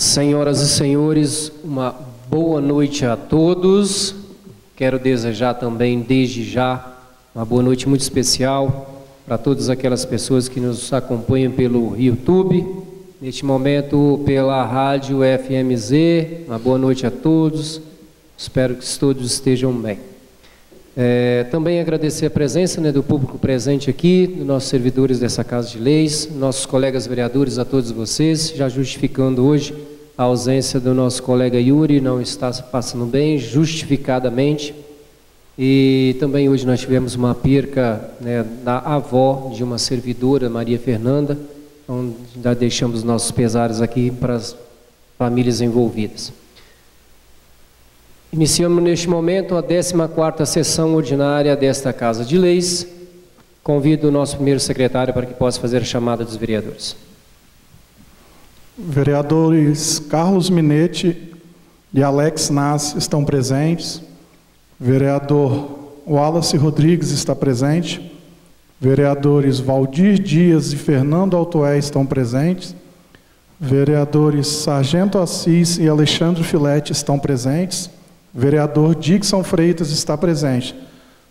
Senhoras e senhores, uma boa noite a todos. Quero desejar também, desde já, uma boa noite muito especial para todas aquelas pessoas que nos acompanham pelo YouTube, neste momento pela rádio FMZ. Uma boa noite a todos, espero que todos estejam bem. Também agradecer a presença do público presente aqui, dos nossos servidores dessa Casa de Leis, nossos colegas vereadores, a todos vocês, já justificando hoje a ausência do nosso colega Yuri, não está passando bem, justificadamente. E também hoje nós tivemos uma perca da avó de uma servidora, Maria Fernanda, então já deixamos nossos pesares aqui para as famílias envolvidas. Iniciamos neste momento a 14ª sessão ordinária desta Casa de Leis. Convido o nosso primeiro secretário para que possa fazer a chamada dos vereadores. Vereadores Carlos Minetti e Alex Nas estão presentes. Vereador Wallace Rodrigues está presente. Vereadores Valdir Dias e Fernando Altoé estão presentes. Vereadores Sargento Assis e Alexandre Filete estão presentes. Vereador Dixon Freitas está presente.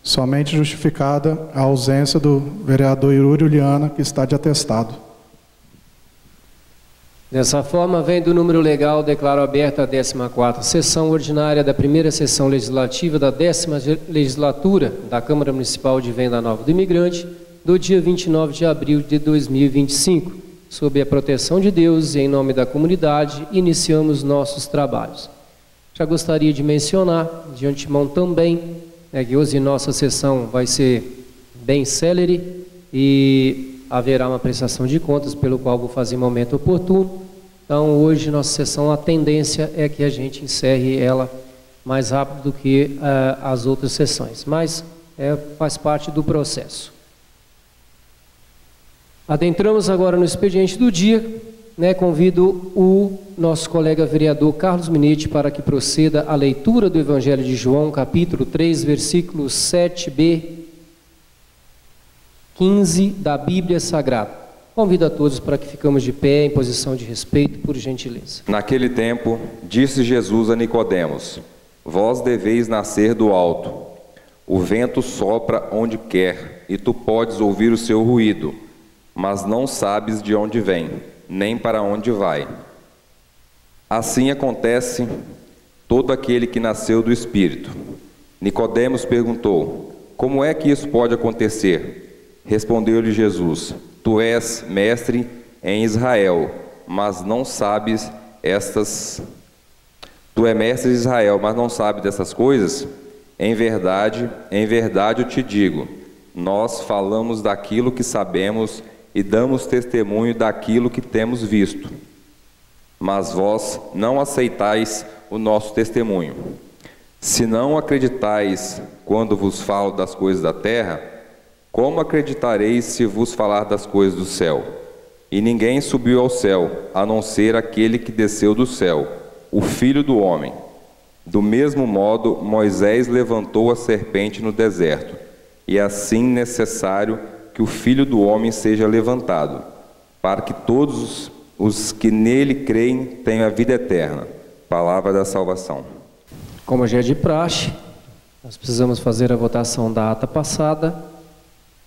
Somente justificada a ausência do vereador Irúrio Liana, que está de atestado. Dessa forma, vendo o número legal, declaro aberta a 14ª sessão ordinária da primeira sessão legislativa da 10ª legislatura da Câmara Municipal de Venda Nova do Imigrante, do dia 29 de abril de 2025. Sob a proteção de Deus e em nome da comunidade, iniciamos nossos trabalhos. Já gostaria de mencionar, de antemão também, que hoje nossa sessão vai ser bem célere e haverá uma prestação de contas, pelo qual vou fazer em momento oportuno. Então, hoje nossa sessão, a tendência é que a gente encerre ela mais rápido do que as outras sessões, mas faz parte do processo. Adentramos agora no expediente do dia. Convido o nosso colega vereador Carlos Minetti para que proceda a leitura do Evangelho de João, capítulo 3, versículos 7b, 15 da Bíblia Sagrada. Convido a todos para que ficamos de pé em posição de respeito, por gentileza. Naquele tempo, disse Jesus a Nicodemos: vós deveis nascer do alto. O vento sopra onde quer, e tu podes ouvir o seu ruído, mas não sabes de onde vem, nem para onde vai. Assim acontece todo aquele que nasceu do Espírito. Nicodemos perguntou: como é que isso pode acontecer? Respondeu-lhe Jesus: tu és mestre em Israel, mas não sabes estas... Tu és mestre de Israel, mas não sabes dessas coisas? Em verdade eu te digo, nós falamos daquilo que sabemos e damos testemunho daquilo que temos visto, mas vós não aceitais o nosso testemunho. Se não acreditais quando vos falo das coisas da terra, como acreditareis se vos falar das coisas do céu? E ninguém subiu ao céu, a não ser aquele que desceu do céu, o Filho do Homem. Do mesmo modo, Moisés levantou a serpente no deserto, e assim necessário que o Filho do Homem seja levantado, para que todos os que nele creem tenham a vida eterna. Palavra da salvação. Como já é de praxe, nós precisamos fazer a votação da ata passada.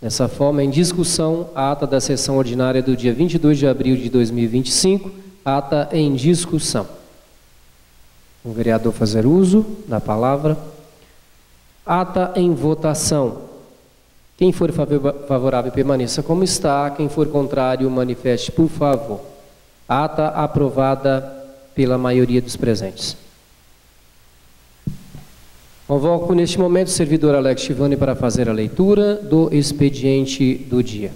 Dessa forma, em discussão, a ata da sessão ordinária do dia 22 de abril de 2025, ata em discussão. O vereador fazer uso da palavra. Ata em votação. Quem for favorável, permaneça como está. Quem for contrário, manifeste, por favor. Ata aprovada pela maioria dos presentes. Convoco neste momento o servidor Alex Chivani para fazer a leitura do expediente do dia.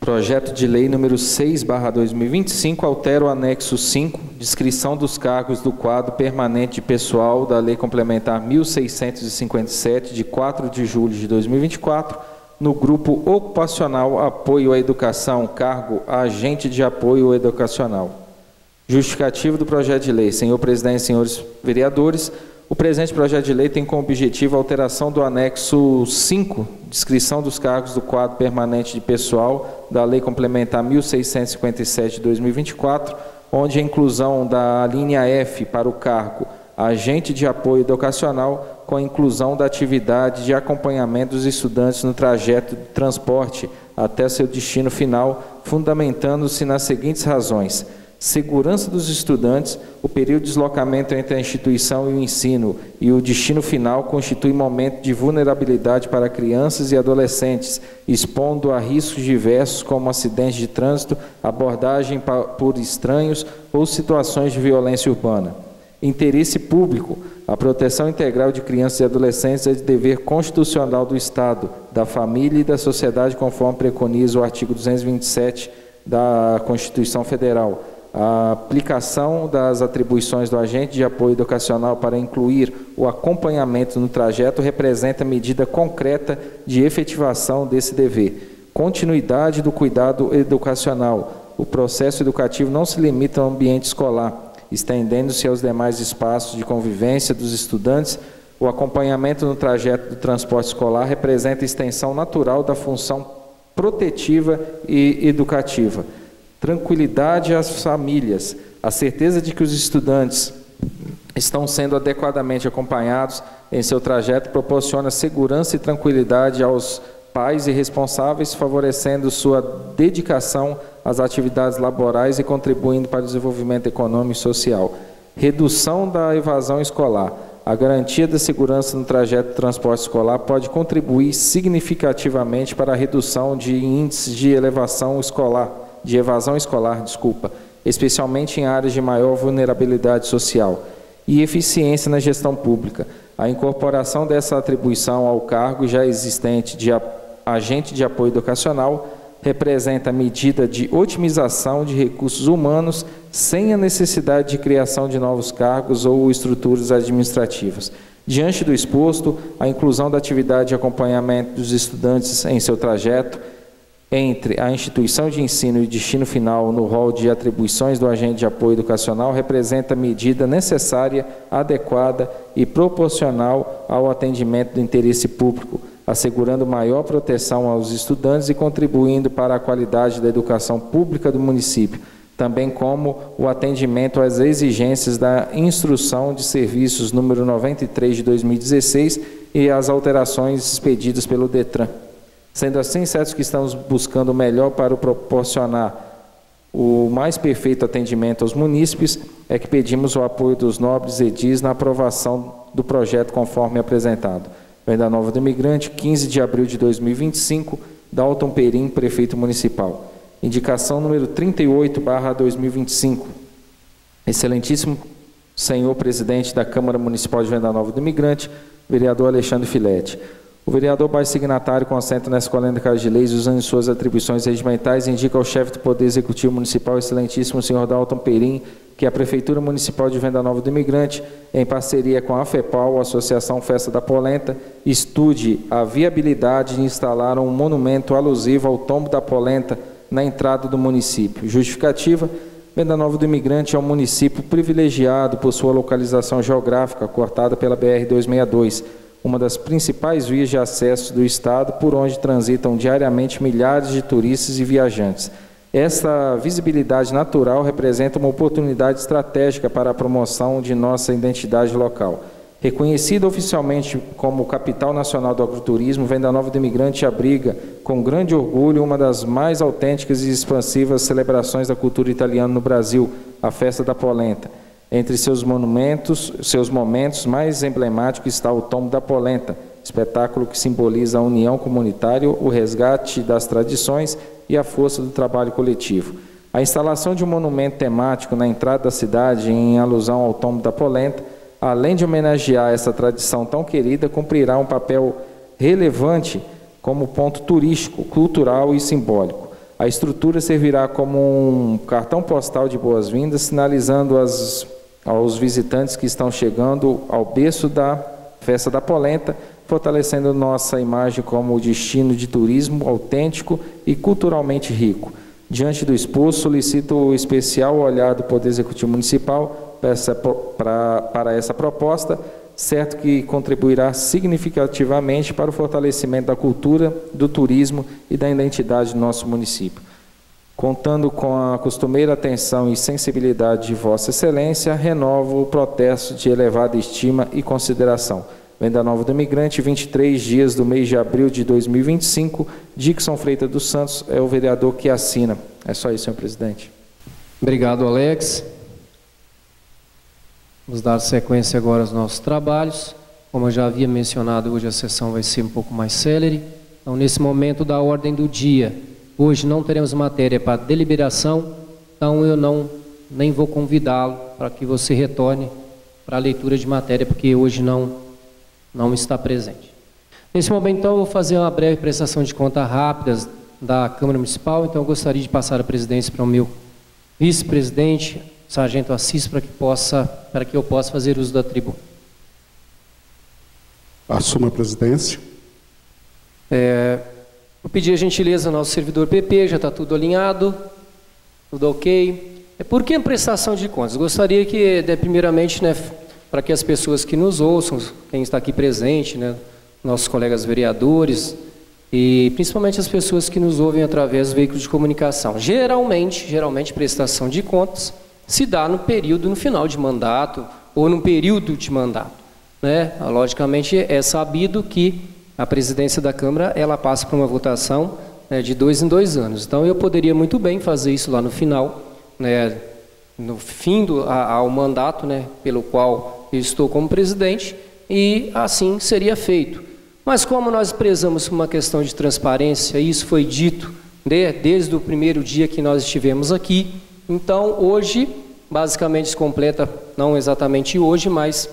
Projeto de lei número 6/2025 altera o anexo 5, descrição dos cargos do quadro permanente de pessoal da Lei Complementar 1657, de 4 de julho de 2024, no grupo ocupacional Apoio à Educação, cargo Agente de Apoio Educacional. Justificativo do projeto de lei. Senhor presidente e senhores vereadores, o presente projeto de lei tem como objetivo a alteração do anexo 5, descrição dos cargos do quadro permanente de pessoal da Lei Complementar 1657 de 2024, onde a inclusão da linha F para o cargo agente de apoio educacional, com a inclusão da atividade de acompanhamento dos estudantes no trajeto de transporte até seu destino final, fundamentando-se nas seguintes razões: segurança dos estudantes. O período de deslocamento entre a instituição e o ensino e o destino final constitui momento de vulnerabilidade para crianças e adolescentes, expondo a riscos diversos como acidentes de trânsito, abordagem por estranhos ou situações de violência urbana. Interesse público. A proteção integral de crianças e adolescentes é de dever constitucional do Estado, da família e da sociedade, conforme preconiza o artigo 227 da Constituição Federal. A aplicação das atribuições do agente de apoio educacional para incluir o acompanhamento no trajeto representa medida concreta de efetivação desse dever. Continuidade do cuidado educacional. O processo educativo não se limita ao ambiente escolar, estendendo-se aos demais espaços de convivência dos estudantes. O acompanhamento no trajeto do transporte escolar representa extensão natural da função protetiva e educativa. Tranquilidade às famílias. A certeza de que os estudantes estão sendo adequadamente acompanhados em seu trajeto proporciona segurança e tranquilidade aos pais e responsáveis, favorecendo sua dedicação às atividades laborais e contribuindo para o desenvolvimento econômico e social. Redução da evasão escolar. A garantia da segurança no trajeto de transporte escolar pode contribuir significativamente para a redução de índices de evasão escolar, especialmente em áreas de maior vulnerabilidade social. E eficiência na gestão pública. A incorporação dessa atribuição ao cargo já existente de agente de apoio educacional representa medida de otimização de recursos humanos sem a necessidade de criação de novos cargos ou estruturas administrativas. Diante do exposto, a inclusão da atividade de acompanhamento dos estudantes em seu trajeto entre a instituição de ensino e o destino final no rol de atribuições do agente de apoio educacional representa medida necessária, adequada e proporcional ao atendimento do interesse público, assegurando maior proteção aos estudantes e contribuindo para a qualidade da educação pública do município, também como o atendimento às exigências da Instrução de Serviços número 93 de 2016 e às alterações expedidas pelo DETRAN. Sendo assim, certos que estamos buscando o melhor para proporcionar o mais perfeito atendimento aos munícipes, é que pedimos o apoio dos nobres edis na aprovação do projeto conforme apresentado. Venda Nova do Imigrante, 15 de abril de 2025, Dalton Perim, Prefeito Municipal. Indicação número 38/2025. Excelentíssimo senhor Presidente da Câmara Municipal de Venda Nova do Imigrante, vereador Alexandre Filete. O vereador baixo signatário consenta nessa colenda de leis, usando suas atribuições regimentais, indica ao chefe do Poder Executivo Municipal, excelentíssimo senhor Dalton Perim, que a Prefeitura Municipal de Venda Nova do Imigrante, em parceria com a FEPAL, Associação Festa da Polenta, estude a viabilidade de instalar um monumento alusivo ao tombo da polenta na entrada do município. Justificativa: Venda Nova do Imigrante é um município privilegiado por sua localização geográfica, cortada pela BR-262, uma das principais vias de acesso do estado, por onde transitam diariamente milhares de turistas e viajantes. Esta visibilidade natural representa uma oportunidade estratégica para a promoção de nossa identidade local. Reconhecida oficialmente como capital nacional do agroturismo, Venda Nova do Imigrante abriga, com grande orgulho, uma das mais autênticas e expansivas celebrações da cultura italiana no Brasil, a Festa da Polenta. Entre seus momentos mais emblemáticos está o Tombo da Polenta, espetáculo que simboliza a união comunitária, o resgate das tradições e a força do trabalho coletivo. A instalação de um monumento temático na entrada da cidade, em alusão ao Tombo da Polenta, além de homenagear essa tradição tão querida, cumprirá um papel relevante como ponto turístico, cultural e simbólico. A estrutura servirá como um cartão postal de boas-vindas, sinalizando aos visitantes que estão chegando ao berço da Festa da Polenta, fortalecendo nossa imagem como destino de turismo autêntico e culturalmente rico. Diante do exposto, solicito o especial olhar do Poder Executivo Municipal para essa proposta, certo que contribuirá significativamente para o fortalecimento da cultura, do turismo e da identidade do nosso município. Contando com a costumeira atenção e sensibilidade de Vossa Excelência, renovo o protesto de elevada estima e consideração. Venda Nova do Imigrante, 23 dias do mês de abril de 2025. Dixon Freitas dos Santos é o vereador que assina. É só isso, senhor presidente. Obrigado, Alex. Vamos dar sequência agora aos nossos trabalhos. Como eu já havia mencionado, hoje a sessão vai ser um pouco mais célere. Então, nesse momento da ordem do dia, hoje não teremos matéria para deliberação, então eu nem vou convidá-lo para que você retorne para a leitura de matéria, porque hoje não está presente. Nesse momento, então, eu vou fazer uma breve prestação de contas rápidas da Câmara Municipal, então eu gostaria de passar a presidência para o meu vice-presidente, Sargento Assis, para que eu possa fazer uso da tribuna. Assuma a presidência. Vou pedir a gentileza ao nosso servidor PP, já está tudo alinhado, tudo ok. Por que a prestação de contas? Gostaria que, primeiramente, para que as pessoas que nos ouçam, quem está aqui presente, nossos colegas vereadores, e principalmente as pessoas que nos ouvem através dos veículos de comunicação. Geralmente prestação de contas se dá no final de mandato ou no período de mandato, Logicamente, é sabido que a presidência da Câmara ela passa por uma votação de 2 em 2 anos. Então, eu poderia muito bem fazer isso lá no final, no fim ao mandato, pelo qual eu estou como presidente, e assim seria feito. Mas como nós prezamos uma questão de transparência, isso foi dito desde o primeiro dia que nós estivemos aqui, então hoje, basicamente se completa, não exatamente hoje, mas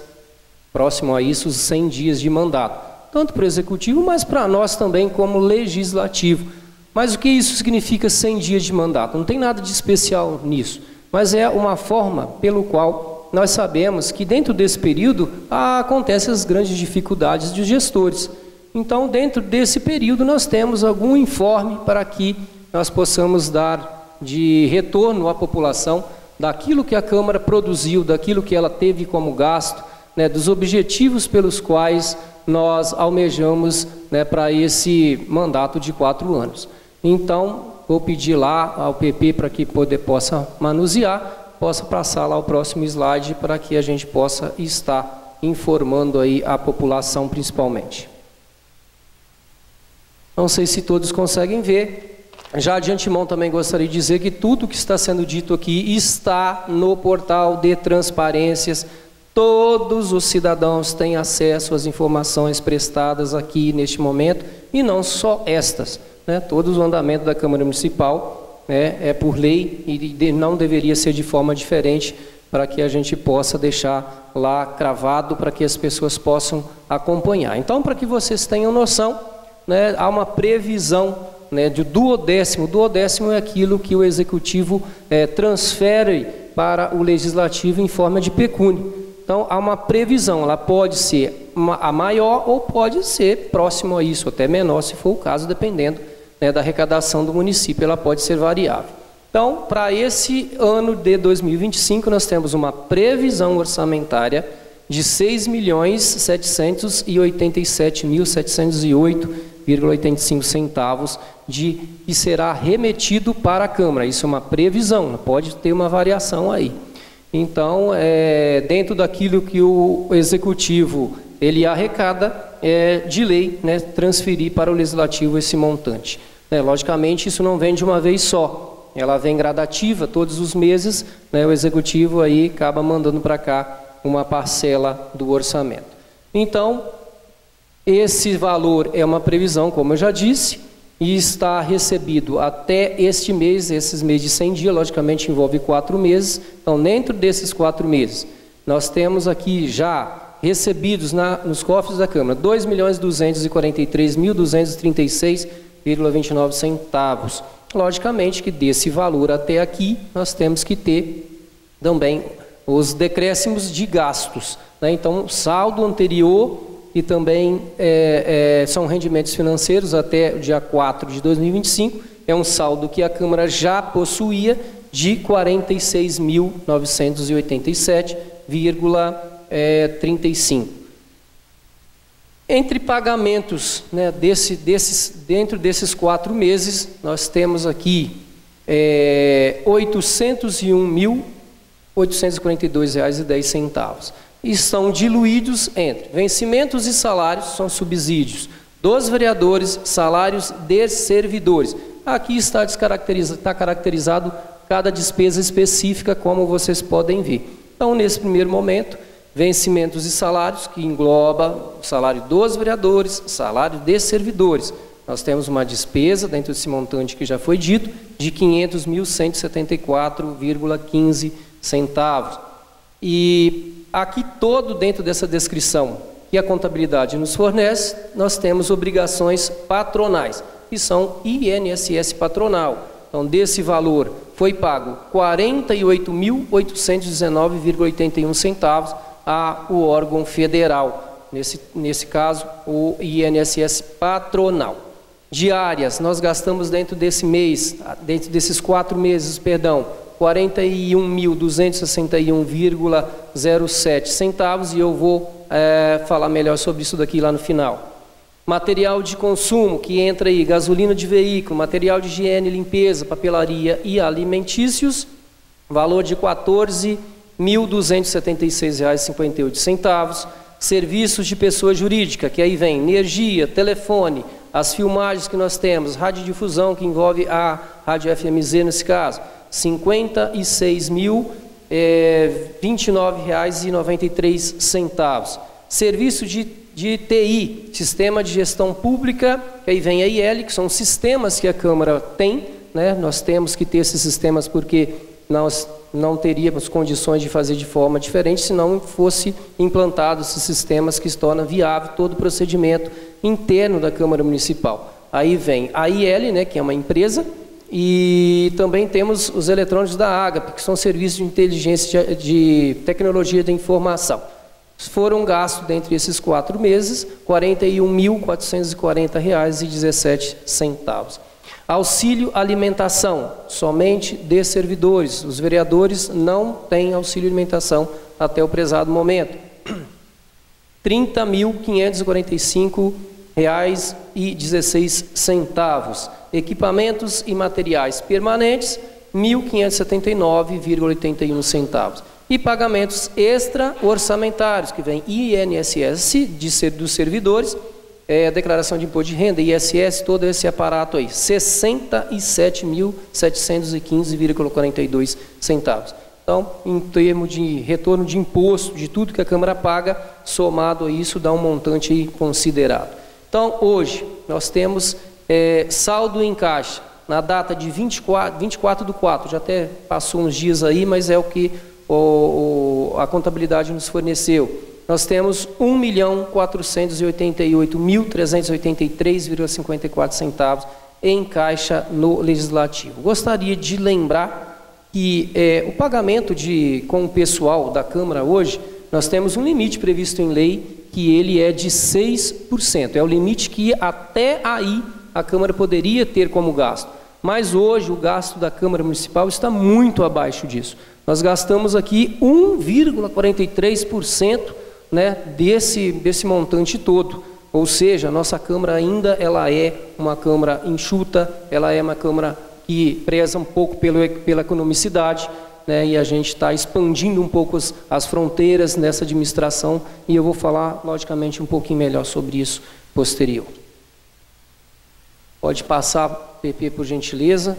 próximo a isso, os 100 dias de mandato, tanto para o Executivo, mas para nós também como Legislativo. Mas o que isso significa 100 dias de mandato? Não tem nada de especial nisso, mas é uma forma pelo qual nós sabemos que dentro desse período acontecem as grandes dificuldades dos gestores. Então, dentro desse período, nós temos algum informe para que nós possamos dar de retorno à população daquilo que a Câmara produziu, daquilo que ela teve como gasto, dos objetivos pelos quais nós almejamos para esse mandato de 4 anos. Então, vou pedir lá ao PP para que possa manusear, possa passar lá o próximo slide para que a gente possa estar informando aí a população principalmente. Não sei se todos conseguem ver. Já de antemão também gostaria de dizer que tudo que está sendo dito aqui está no portal de transparências. Todos os cidadãos têm acesso às informações prestadas aqui neste momento, e não só estas. Todo o andamento da Câmara Municipal é por lei e não deveria ser de forma diferente, para que a gente possa deixar lá cravado para que as pessoas possam acompanhar. Então, para que vocês tenham noção, há uma previsão de duodécimo. O duodécimo é aquilo que o Executivo transfere para o Legislativo em forma de pecúnio. Então, há uma previsão, ela pode ser a maior ou pode ser próximo a isso, até menor, se for o caso, dependendo da arrecadação do município, ela pode ser variável. Então, para esse ano de 2025, nós temos uma previsão orçamentária de 6.787.708,85 centavos que será remetido para a Câmara. Isso é uma previsão, pode ter uma variação aí. Então, dentro daquilo que o Executivo ele arrecada, de lei, transferir para o Legislativo esse montante. Logicamente, isso não vem de uma vez só, ela vem gradativa, todos os meses, o Executivo aí acaba mandando para cá uma parcela do orçamento. Então, esse valor é uma previsão, como eu já disse, e está recebido até este mês, esses meses de 100 dias, logicamente envolve 4 meses, então dentro desses 4 meses, nós temos aqui já recebidos nos cofres da Câmara, 2.243.236,29 centavos. Logicamente que desse valor até aqui, nós temos que ter também os decréscimos de gastos, Então, saldo anterior e também são rendimentos financeiros até o dia 4 de 2025, é um saldo que a Câmara já possuía de R$ 46.987,35. Entre pagamentos, dentro desses 4 meses, nós temos aqui R$ 801.842,10. E estão diluídos entre vencimentos e salários, são subsídios dos vereadores, salários de servidores. Aqui está caracterizado cada despesa específica, como vocês podem ver. Então, nesse primeiro momento, vencimentos e salários, que engloba o salário dos vereadores, salário de servidores. Nós temos uma despesa, dentro desse montante que já foi dito, de R$ 500.174,15 centavos. E aqui todo dentro dessa descrição que a contabilidade nos fornece, nós temos obrigações patronais, que são INSS patronal. Então, desse valor foi pago R$ 48.819,81 centavos ao órgão federal, nesse caso, o INSS patronal. Diárias, nós gastamos dentro desse mês, dentro desses 4 meses, perdão, R$ 41.261,07 centavos, e eu vou falar melhor sobre isso daqui lá no final. Material de consumo, que entra aí, gasolina de veículo, material de higiene, limpeza, papelaria e alimentícios, valor de R$ 14.276,58. Serviços de pessoa jurídica, que aí vem energia, telefone, as filmagens que nós temos, radiodifusão, que envolve a Rádio FMZ nesse caso, R$ 56.029,93. Serviço de TI, Sistema de Gestão Pública, que aí vem a IL, que são sistemas que a Câmara tem, né? Nós temos que ter esses sistemas porque nós não teríamos condições de fazer de forma diferente se não fosse implantados esses sistemas que se torna viável todo o procedimento interno da Câmara Municipal. Aí vem a IL, né, que é uma empresa, e também temos os eletrônicos da Ágape, que são serviços de inteligência de tecnologia da informação. Foram gastos, dentre esses 4 meses, R$ 41.440,17. Auxílio alimentação, somente de servidores. Os vereadores não têm auxílio alimentação até o prezado momento. R$ 30.545,16. Equipamentos e materiais permanentes, R$ 1.579,81 centavos. E pagamentos extra-orçamentários, que vem INSS dos servidores, declaração de imposto de renda, ISS, todo esse aparato aí, R$ 67.715,42 centavos. Então, em termos de retorno de imposto, de tudo que a Câmara paga, somado a isso, dá um montante aí considerado. Então, hoje, nós temos saldo em caixa, na data de 24/4, já até passou uns dias aí, mas é o que a contabilidade nos forneceu. Nós temos R$ 1.488.383,54 centavos em caixa no Legislativo. Gostaria de lembrar que o pagamento com o pessoal da Câmara hoje, nós temos um limite previsto em lei, que ele é de 6%. É o limite que até aí a Câmara poderia ter como gasto. Mas hoje o gasto da Câmara Municipal está muito abaixo disso. Nós gastamos aqui 1,43%, né, desse montante todo. Ou seja, a nossa Câmara ainda ela é uma Câmara enxuta, ela é uma Câmara que preza um pouco pela economicidade, né, e a gente está expandindo um pouco as fronteiras nessa administração, e eu vou falar, logicamente, um pouquinho melhor sobre isso posterior. Pode passar, PP, por gentileza.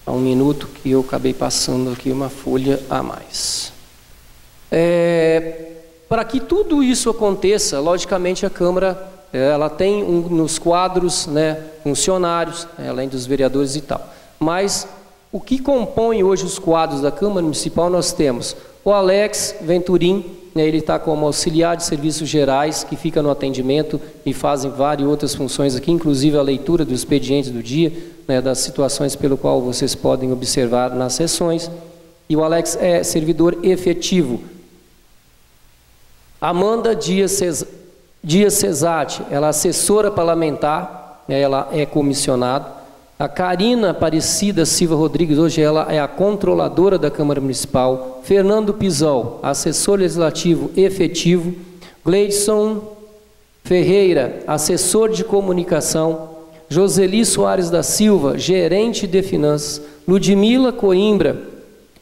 Há 1 minuto que eu acabei passando aqui uma folha a mais. Para que tudo isso aconteça, logicamente a Câmara ela tem nos quadros, né, funcionários, além dos vereadores e tal. Mas o que compõe hoje os quadros da Câmara Municipal, nós temos o Alex Venturim, né, ele está como auxiliar de serviços gerais, que fica no atendimento e fazem várias outras funções aqui, inclusive a leitura dos expedientes do dia, né, das situações pelo qual vocês podem observar nas sessões. E o Alex é servidor efetivo. Amanda Dias Cesati, ela é assessora parlamentar, ela é comissionada. A Karina Aparecida Silva Rodrigues, hoje ela é a controladora da Câmara Municipal. Fernando Pisol, assessor legislativo efetivo. Gleidson Ferreira, assessor de comunicação. Joseli Soares da Silva, gerente de finanças, Ludmila Coimbra,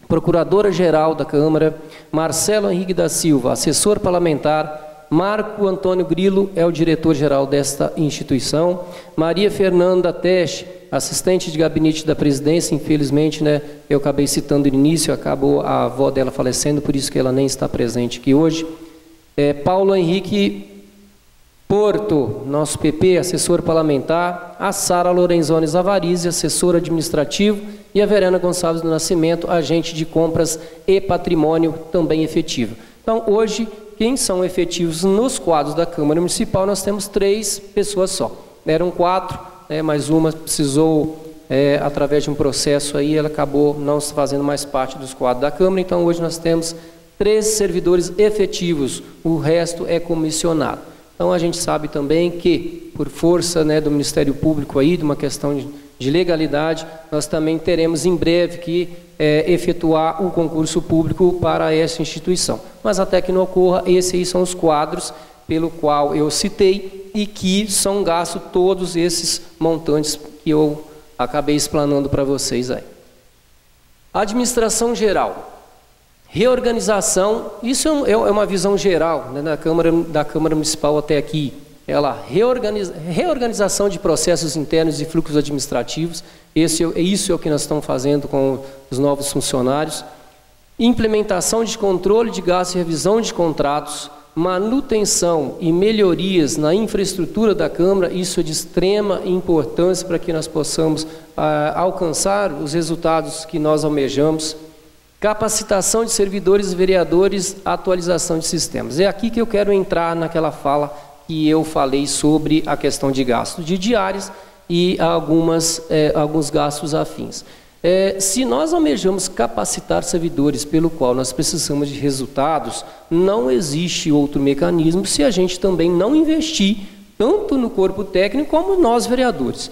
procuradora-geral da Câmara, Marcelo Henrique da Silva, assessor parlamentar, Marco Antônio Grilo é o diretor-geral desta instituição, Maria Fernanda Teche, assistente de gabinete da presidência, infelizmente, né, eu acabei citando no início, acabou a avó dela falecendo, por isso que ela nem está presente aqui hoje. Paulo Henrique Porto, nosso PP, assessor parlamentar, a Sara Lorenzoni Zavarizi, assessor administrativo, e a Verena Gonçalves do Nascimento, agente de compras e patrimônio, também efetivo. Então, hoje, quem são efetivos nos quadros da Câmara Municipal, nós temos 3 pessoas só. Eram 4, mas uma precisou, através de um processo aí, ela acabou não fazendo mais parte dos quadros da Câmara, então hoje nós temos 3 servidores efetivos, o resto é comissionado. Então, a gente sabe também que, por força, né, do Ministério Público aí, de uma questão de legalidade, nós também teremos em breve que efetuar o concurso público para essa instituição. Mas até que não ocorra, esses aí são os quadros pelo qual eu citei e que são gastos todos esses montantes que eu acabei explanando para vocês aí. Administração geral. Reorganização, isso é uma visão geral, né, da Câmara Municipal até aqui. Ela reorganização de processos internos e fluxos administrativos, isso é o que nós estamos fazendo com os novos funcionários. Implementação de controle de gastos e revisão de contratos, manutenção e melhorias na infraestrutura da Câmara, isso é de extrema importância para que nós possamos alcançar os resultados que nós almejamos. Capacitação de servidores e vereadores, atualização de sistemas. É aqui que eu quero entrar naquela fala que eu falei sobre a questão de gastos de diárias e alguns gastos afins. Se nós almejamos capacitar servidores pelo qual nós precisamos de resultados, não existe outro mecanismo se a gente também não investir tanto no corpo técnico como nós vereadores.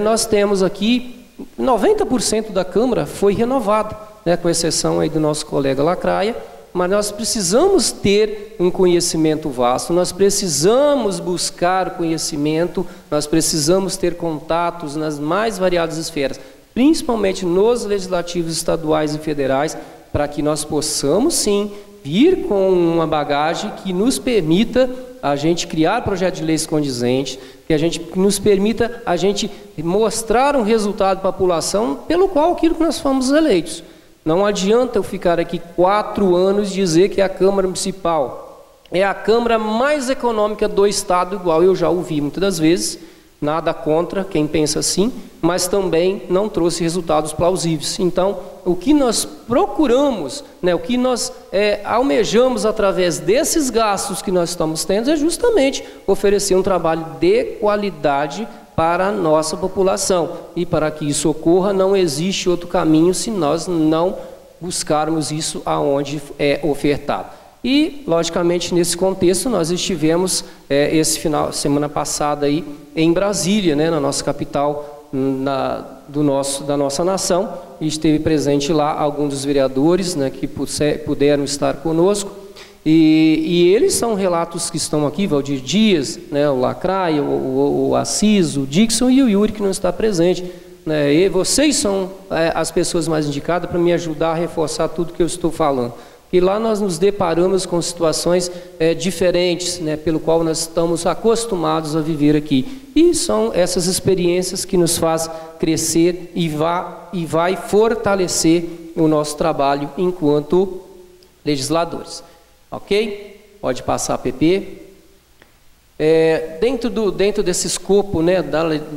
Nós temos aqui 90% da Câmara foi renovada, com exceção aí do nosso colega Lacraia, mas nós precisamos ter um conhecimento vasto, nós precisamos buscar conhecimento, nós precisamos ter contatos nas mais variadas esferas, principalmente nos legislativos estaduais e federais, para que nós possamos sim vir com uma bagagem que nos permita a gente criar projetos de leis condizentes, que nos permita a gente mostrar um resultado para a população pelo qual aquilo que nós fomos eleitos. Não adianta eu ficar aqui 4 anos e dizer que a Câmara Municipal é a Câmara mais econômica do Estado, igual eu já ouvi muitas das vezes, nada contra quem pensa assim, mas também não trouxe resultados plausíveis. Então, o que nós procuramos, o que nós almejamos através desses gastos que nós estamos tendo é justamente oferecer um trabalho de qualidade para a nossa população. E para que isso ocorra, não existe outro caminho se nós não buscarmos isso aonde é ofertado. E, logicamente, nesse contexto, nós estivemos semana passada aí em Brasília, na nossa capital, da nossa nação, e esteve presente lá alguns dos vereadores, que puderam estar conosco. E eles são relatos que estão aqui, Valdir Dias, o Lacraia, o Assis, o Dixon e o Yuri, que não está presente. E vocês são as pessoas mais indicadas para me ajudar a reforçar tudo que eu estou falando. E lá nós nos deparamos com situações diferentes, pelo qual nós estamos acostumados a viver aqui. E são essas experiências que nos faz crescer e vai fortalecer o nosso trabalho enquanto legisladores. Ok? Pode passar, PP. Dentro desse escopo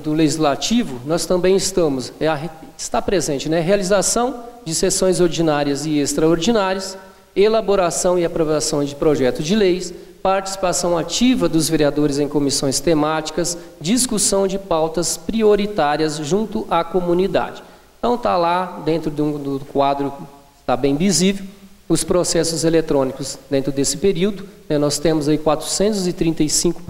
do legislativo, nós também está presente realização de sessões ordinárias e extraordinárias, elaboração e aprovação de projetos de leis, participação ativa dos vereadores em comissões temáticas, discussão de pautas prioritárias junto à comunidade. Então está lá dentro do quadro, está bem visível, os processos eletrônicos dentro desse período. Nós temos aí 435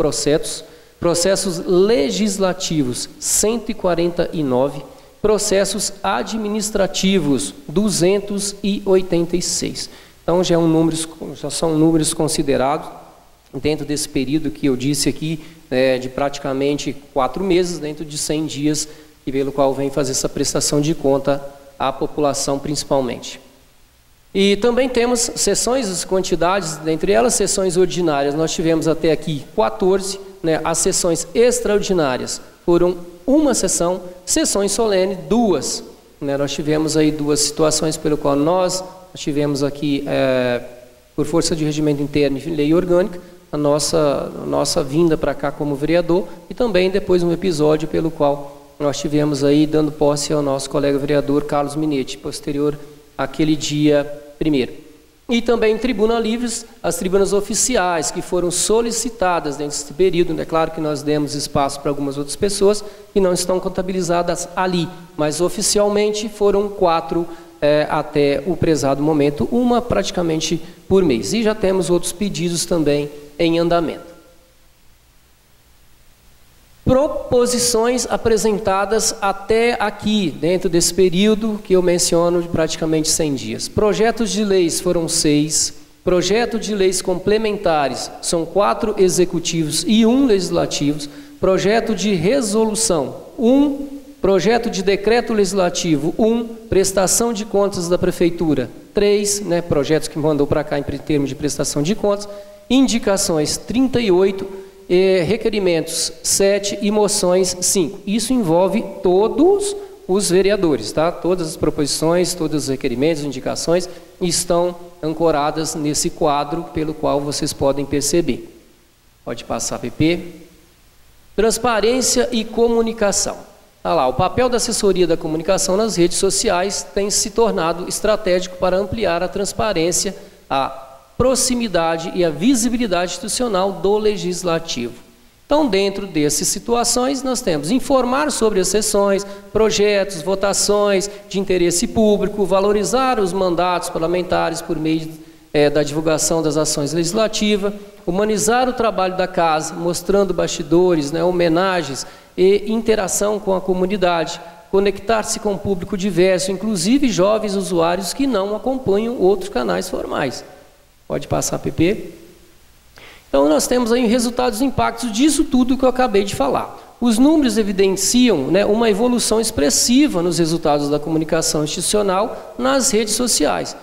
processos legislativos, 149, processos administrativos, 286. Então já são números considerados. dentro desse período que eu disse aqui, de praticamente 4 meses, dentro de 100 dias, e pelo qual vem fazer essa prestação de conta à população principalmente. E também temos sessões, as quantidades, dentre elas sessões ordinárias, nós tivemos até aqui 14, as sessões extraordinárias foram uma sessão, sessões solenes 2, nós tivemos aí 2 situações pelo qual nós tivemos aqui, por força de regimento interno e lei orgânica, a nossa vinda para cá como vereador, e também depois um episódio pelo qual nós tivemos aí dando posse ao nosso colega vereador Carlos Minetti, posterior àquele dia 1º. E também tribuna livres, as tribunas oficiais que foram solicitadas dentro desse período. É claro que nós demos espaço para algumas outras pessoas que não estão contabilizadas ali, mas oficialmente foram 4 até o prezado momento, uma praticamente por mês. E já temos outros pedidos também em andamento. Proposições apresentadas até aqui, dentro desse período que eu menciono de praticamente 100 dias. Projetos de leis foram 6, projeto de leis complementares são 4 executivos e 1 legislativos, projeto de resolução 1, projeto de decreto legislativo 1, prestação de contas da prefeitura 3, projetos que mandou para cá em termos de prestação de contas, indicações 38, requerimentos 7 e moções 5. Isso envolve todos os vereadores, tá? Todas as proposições, todos os requerimentos, indicações estão ancoradas nesse quadro pelo qual vocês podem perceber. Pode passar, PP. Transparência e comunicação. Olha lá, o papel da assessoria da comunicação nas redes sociais tem se tornado estratégico para ampliar a transparência, a proximidade e a visibilidade institucional do Legislativo. Então, dentro dessas situações, nós temos informar sobre as sessões, projetos, votações de interesse público, valorizar os mandatos parlamentares por meio da divulgação das ações legislativas, humanizar o trabalho da casa, mostrando bastidores, homenagens e interação com a comunidade, conectar-se com o público diverso, inclusive jovens usuários que não acompanham outros canais formais. Pode passar, PP. Então, nós temos aí resultados e impactos disso tudo que eu acabei de falar. Os números evidenciam uma evolução expressiva nos resultados da comunicação institucional nas redes sociais,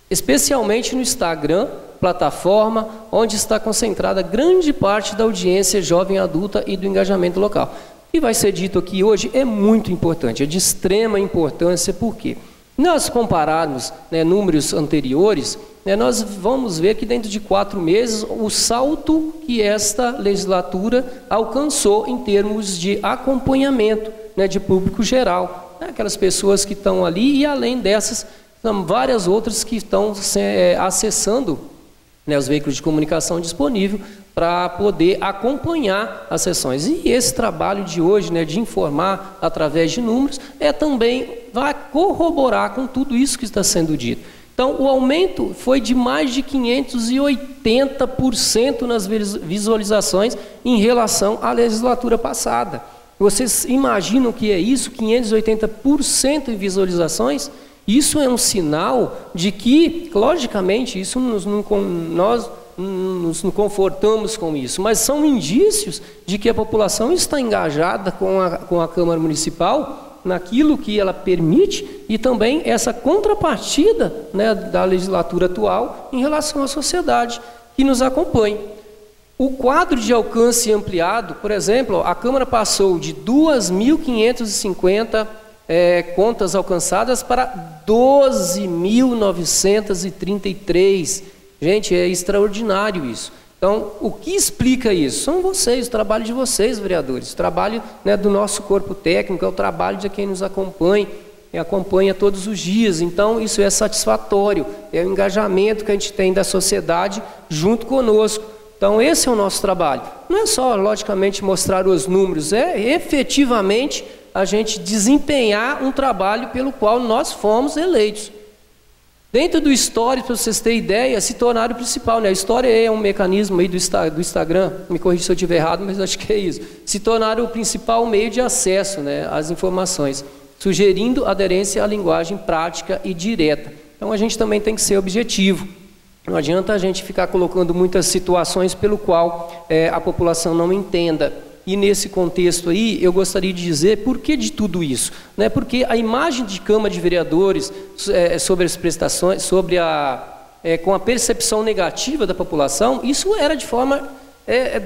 especialmente no Instagram, plataforma onde está concentrada grande parte da audiência jovem adulta e do engajamento local. O que vai ser dito aqui hoje é muito importante, é de extrema importância, porque nós compararmos números anteriores, nós vamos ver que dentro de 4 meses o salto que esta legislatura alcançou em termos de acompanhamento de público geral, aquelas pessoas que estão ali, e além dessas, são várias outras que estão acessando os veículos de comunicação disponíveis para poder acompanhar as sessões. E esse trabalho de hoje, de informar através de números, também vai corroborar com tudo isso que está sendo dito. Então, o aumento foi de mais de 580% nas visualizações em relação à legislatura passada. Vocês imaginam o que é isso? 580% em visualizações? Isso é um sinal de que, logicamente, nós nos confortamos com isso, mas são indícios de que a população está engajada com a Câmara Municipal naquilo que ela permite, e também essa contrapartida da legislatura atual em relação à sociedade que nos acompanha. O quadro de alcance ampliado, por exemplo, a Câmara passou de 2.550 contas alcançadas para 12.933. Gente, é extraordinário isso. Então, o que explica isso? São vocês, o trabalho de vocês, vereadores, o trabalho do nosso corpo técnico, é o trabalho de quem nos acompanha, e acompanha todos os dias. Então, isso é satisfatório, é o engajamento que a gente tem da sociedade junto conosco. Então, esse é o nosso trabalho. Não é só, logicamente, mostrar os números, é efetivamente a gente desempenhar um trabalho pelo qual nós fomos eleitos. Dentro do Stories, para vocês terem ideia, se tornaram o principal. A Story é um mecanismo aí do Instagram, me corrija se eu estiver errado, mas acho que é isso. Se tornaram o principal meio de acesso às informações, sugerindo aderência à linguagem prática e direta. Então, a gente também tem que ser objetivo. Não adianta a gente ficar colocando muitas situações pelo qual a população não entenda. E nesse contexto aí, eu gostaria de dizer por que de tudo isso, né? Porque a imagem de Câmara de Vereadores sobre as prestações, com a percepção negativa da população, isso era de forma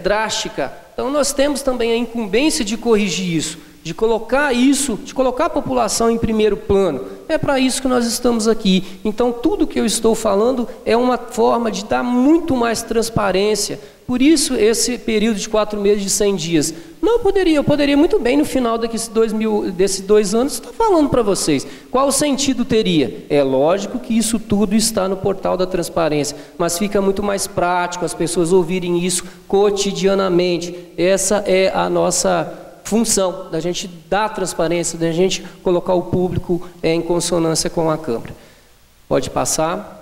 drástica. Então nós temos também a incumbência de corrigir isso, de colocar a população em primeiro plano. É para isso que nós estamos aqui. Então tudo que eu estou falando é uma forma de dar muito mais transparência. Por isso esse período de 4 meses de 100 dias. Eu poderia muito bem no final desses 2 anos estar falando para vocês. Qual sentido teria? É lógico que isso tudo está no portal da transparência, mas fica muito mais prático as pessoas ouvirem isso cotidianamente. Essa é a nossa função, da gente dar transparência, da gente colocar o público em consonância com a Câmara. Pode passar.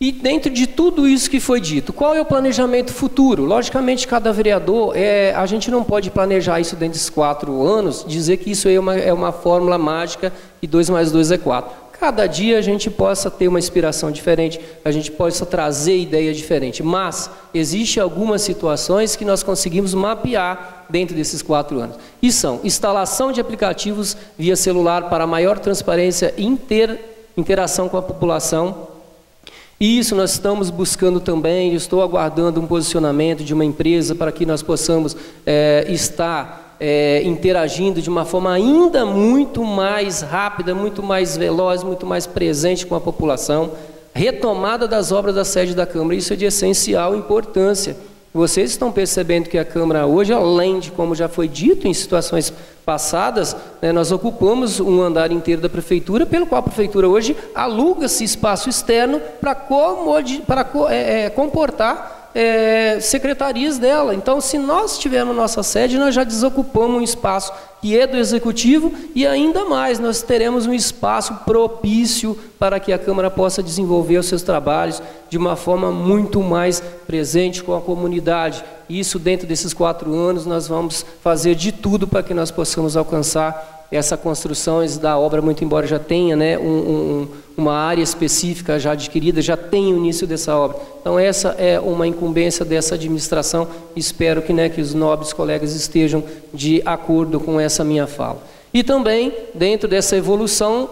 E dentro de tudo isso que foi dito, qual é o planejamento futuro? Logicamente, cada vereador, a gente não pode planejar isso dentro desses 4 anos, dizer que isso é uma fórmula mágica e 2 mais 2 é 4. Cada dia a gente possa ter uma inspiração diferente, a gente possa trazer ideia diferente, mas existem algumas situações que nós conseguimos mapear dentro desses 4 anos. E são instalação de aplicativos via celular para maior transparência e interação com a população. Isso nós estamos buscando também, estou aguardando um posicionamento de uma empresa para que nós possamos estar interagindo de uma forma ainda muito mais rápida, muito mais veloz, muito mais presente com a população. Retomada das obras da sede da Câmara, isso é de essencial importância. Vocês estão percebendo que a Câmara hoje, além de, como já foi dito em situações passadas, nós ocupamos um andar inteiro da Prefeitura, pelo qual a Prefeitura hoje aluga-se espaço externo para comportar secretarias dela. Então, se nós tivermos nossa sede, nós já desocupamos um espaço que é do Executivo e ainda mais, nós teremos um espaço propício para que a Câmara possa desenvolver os seus trabalhos de uma forma muito mais presente com a comunidade. Isso dentro desses 4 anos nós vamos fazer de tudo para que nós possamos alcançar essa construção da obra, muito embora já tenha uma área específica já adquirida, já tem o início dessa obra. Então essa é uma incumbência dessa administração, espero que os nobres colegas estejam de acordo com essa minha fala. E também, dentro dessa evolução,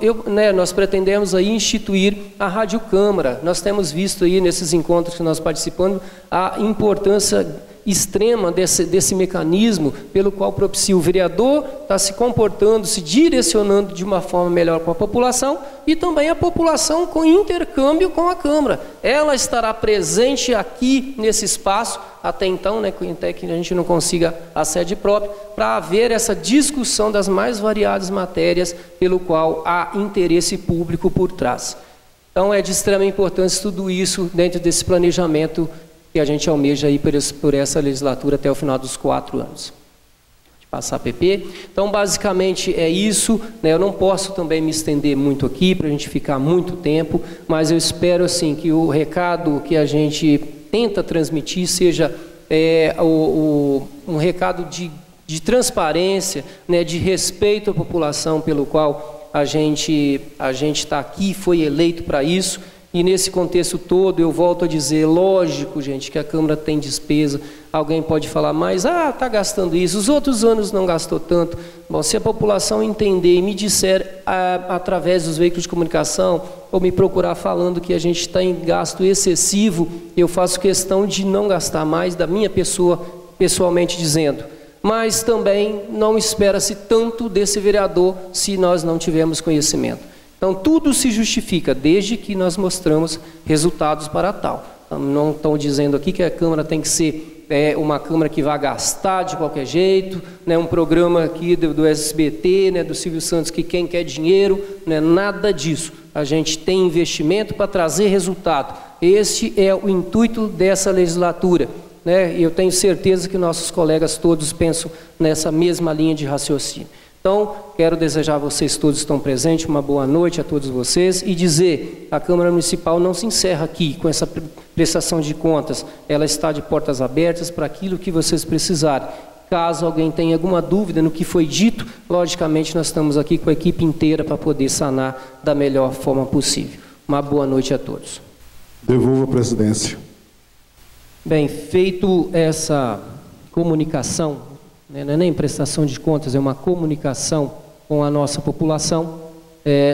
nós pretendemos aí instituir a Rádio Câmara. Nós temos visto aí nesses encontros que nós participamos a importância extrema desse mecanismo pelo qual propicia o vereador está se comportando, se direcionando de uma forma melhor com a população e também a população com intercâmbio com a Câmara. Ela estará presente aqui nesse espaço, até então, até que a gente não consiga a sede própria, para haver essa discussão das mais variadas matérias pelo qual há interesse público por trás. Então é de extrema importância tudo isso dentro desse planejamento que a gente almeja aí por essa legislatura até o final dos 4 anos. Pode passar, PP. Então, basicamente é isso, eu não posso também me estender muito aqui, para a gente ficar muito tempo, mas eu espero, assim, que o recado que a gente tenta transmitir seja um recado de transparência, de respeito à população pelo qual a gente está aqui, foi eleito para isso. E nesse contexto todo, eu volto a dizer, lógico, gente, que a Câmara tem despesa, alguém pode falar mais, está gastando isso, os outros anos não gastou tanto. Bom, se a população entender e me disser, através dos veículos de comunicação, ou me procurar falando que a gente está em gasto excessivo, eu faço questão de não gastar mais, da minha pessoa, pessoalmente dizendo. Mas também não espera-se tanto desse vereador se nós não tivermos conhecimento. Então, tudo se justifica, desde que nós mostramos resultados para tal. Então, não estão dizendo aqui que a Câmara tem que ser uma Câmara que vai gastar de qualquer jeito, um programa aqui do SBT, do Silvio Santos, que quem quer dinheiro, nada disso. A gente tem investimento para trazer resultado. Este é o intuito dessa legislatura. Eu tenho certeza que nossos colegas todos pensam nessa mesma linha de raciocínio. Então, quero desejar a vocês todos que estão presentes uma boa noite a todos vocês e dizer, a Câmara Municipal não se encerra aqui com essa prestação de contas, ela está de portas abertas para aquilo que vocês precisarem. Caso alguém tenha alguma dúvida no que foi dito, logicamente nós estamos aqui com a equipe inteira para poder sanar da melhor forma possível. Uma boa noite a todos. Devolvo a presidência. Bem, feito essa comunicação, né, não é nem prestação de contas, é uma comunicação com a nossa população,